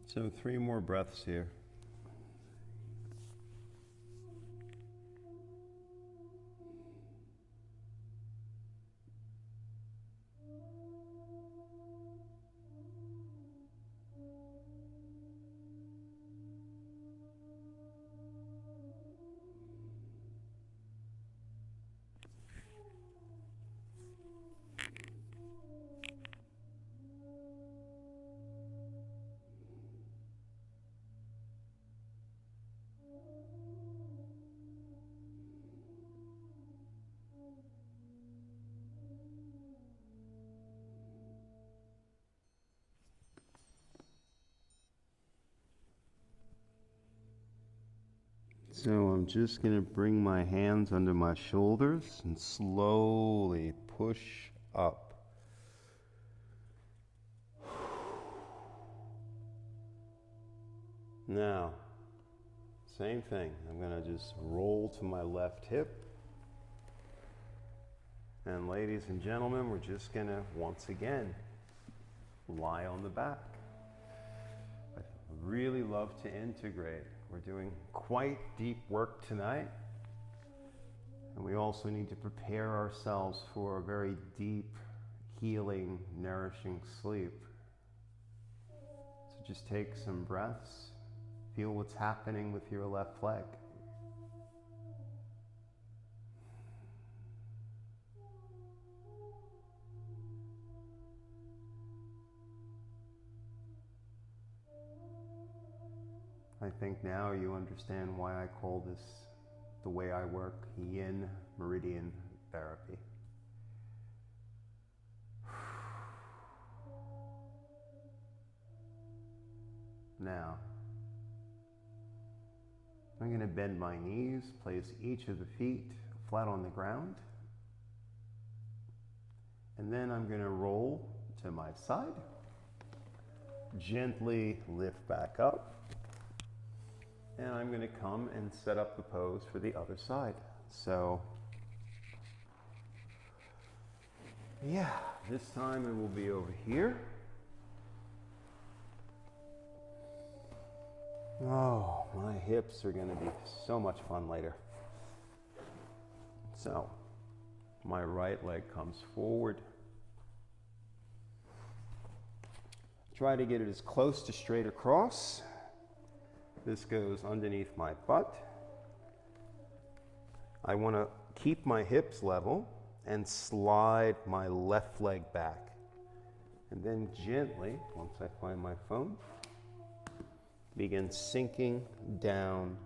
Speaker 1: So 3 more breaths here. So I'm just going to bring my hands under my shoulders and slowly push up. Now, same thing. I'm going to just roll to my left hip. And ladies and gentlemen, we're just going to once again lie on the back. I really love to integrate. We're doing quite deep work tonight, and we also need to prepare ourselves for a very deep, healing, nourishing sleep. So just take some breaths, feel what's happening with your left leg. I think now you understand why I call this, the way I work, yin meridian therapy. Now,
Speaker 2: I'm going to bend my knees, place each of the feet flat on the ground. And then I'm going to roll to my side. Gently lift back up. And I'm going to come and set up the pose for the other side. So, yeah, this time it will be over here. Oh, my hips are going to be so much fun later. So, my right leg comes forward. Try to get it as close to straight across. This goes underneath my butt. I want to keep my hips level and slide my left leg back. And then gently, once I find my phone, begin sinking down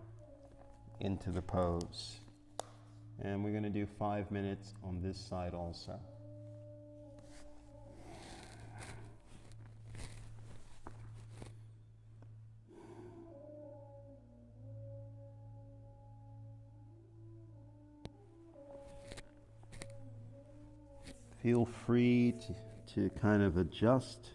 Speaker 2: into the pose. And we're going to do 5 minutes on this side also. Feel free to kind of adjust.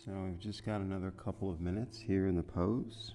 Speaker 2: So we've just got another couple of minutes here in the pose.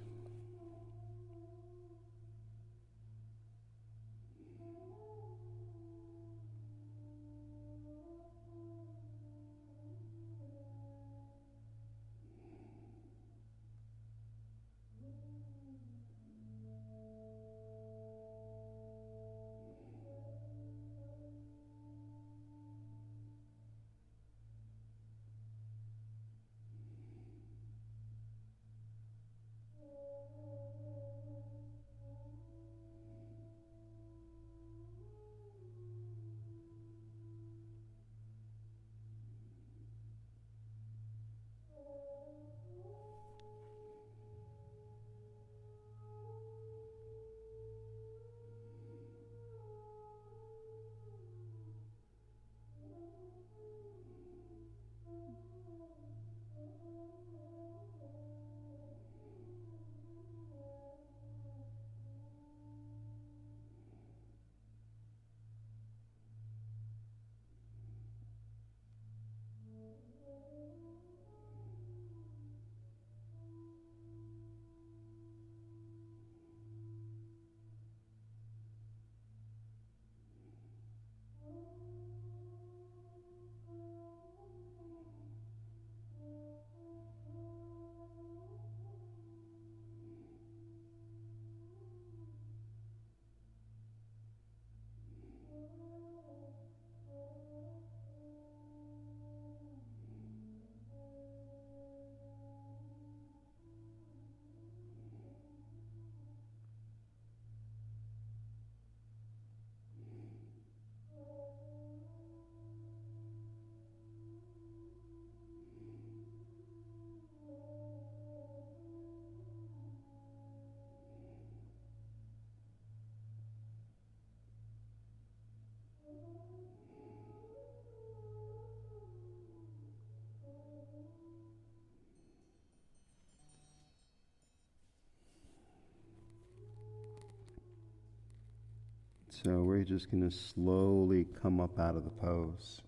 Speaker 2: So we're just going to slowly come up out of the pose,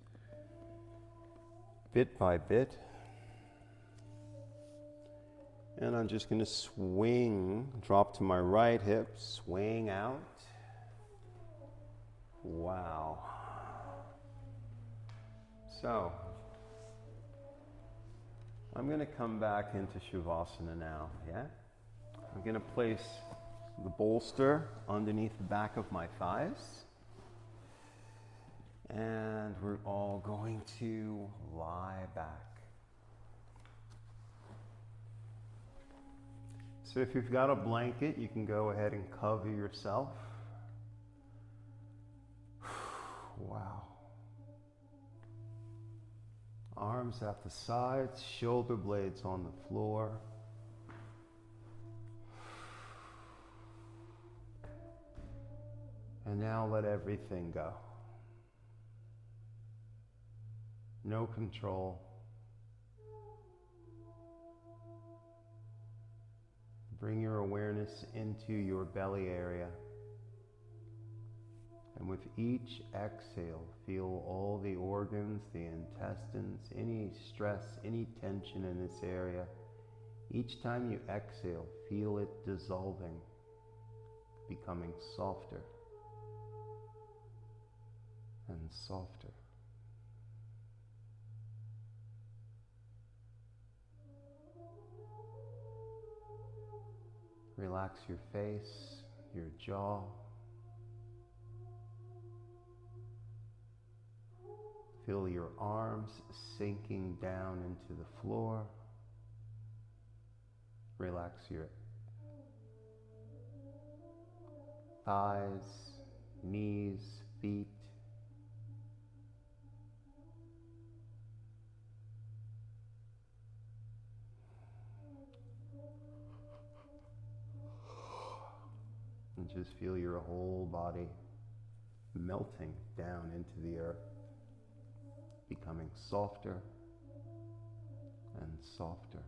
Speaker 2: bit by bit. And I'm just going to swing, drop to my right hip, swing out. Wow. So, I'm going to come back into Shavasana now, yeah? I'm going to place the bolster underneath the back of my thighs. And we're all going to lie back. So if you've got a blanket, you can go ahead and cover yourself. Wow. Arms at the sides, shoulder blades on the floor. And now let everything go. No control. Bring your awareness into your belly area. And with each exhale, feel all the organs, the intestines, any stress, any tension in this area. Each time you exhale, feel it dissolving, becoming softer and softer. Relax your face, your jaw. Feel your arms sinking down into the floor. Relax your thighs, knees, feet. And just feel your whole body melting down into the earth, becoming softer and softer.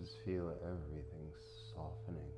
Speaker 2: Just feel everything softening.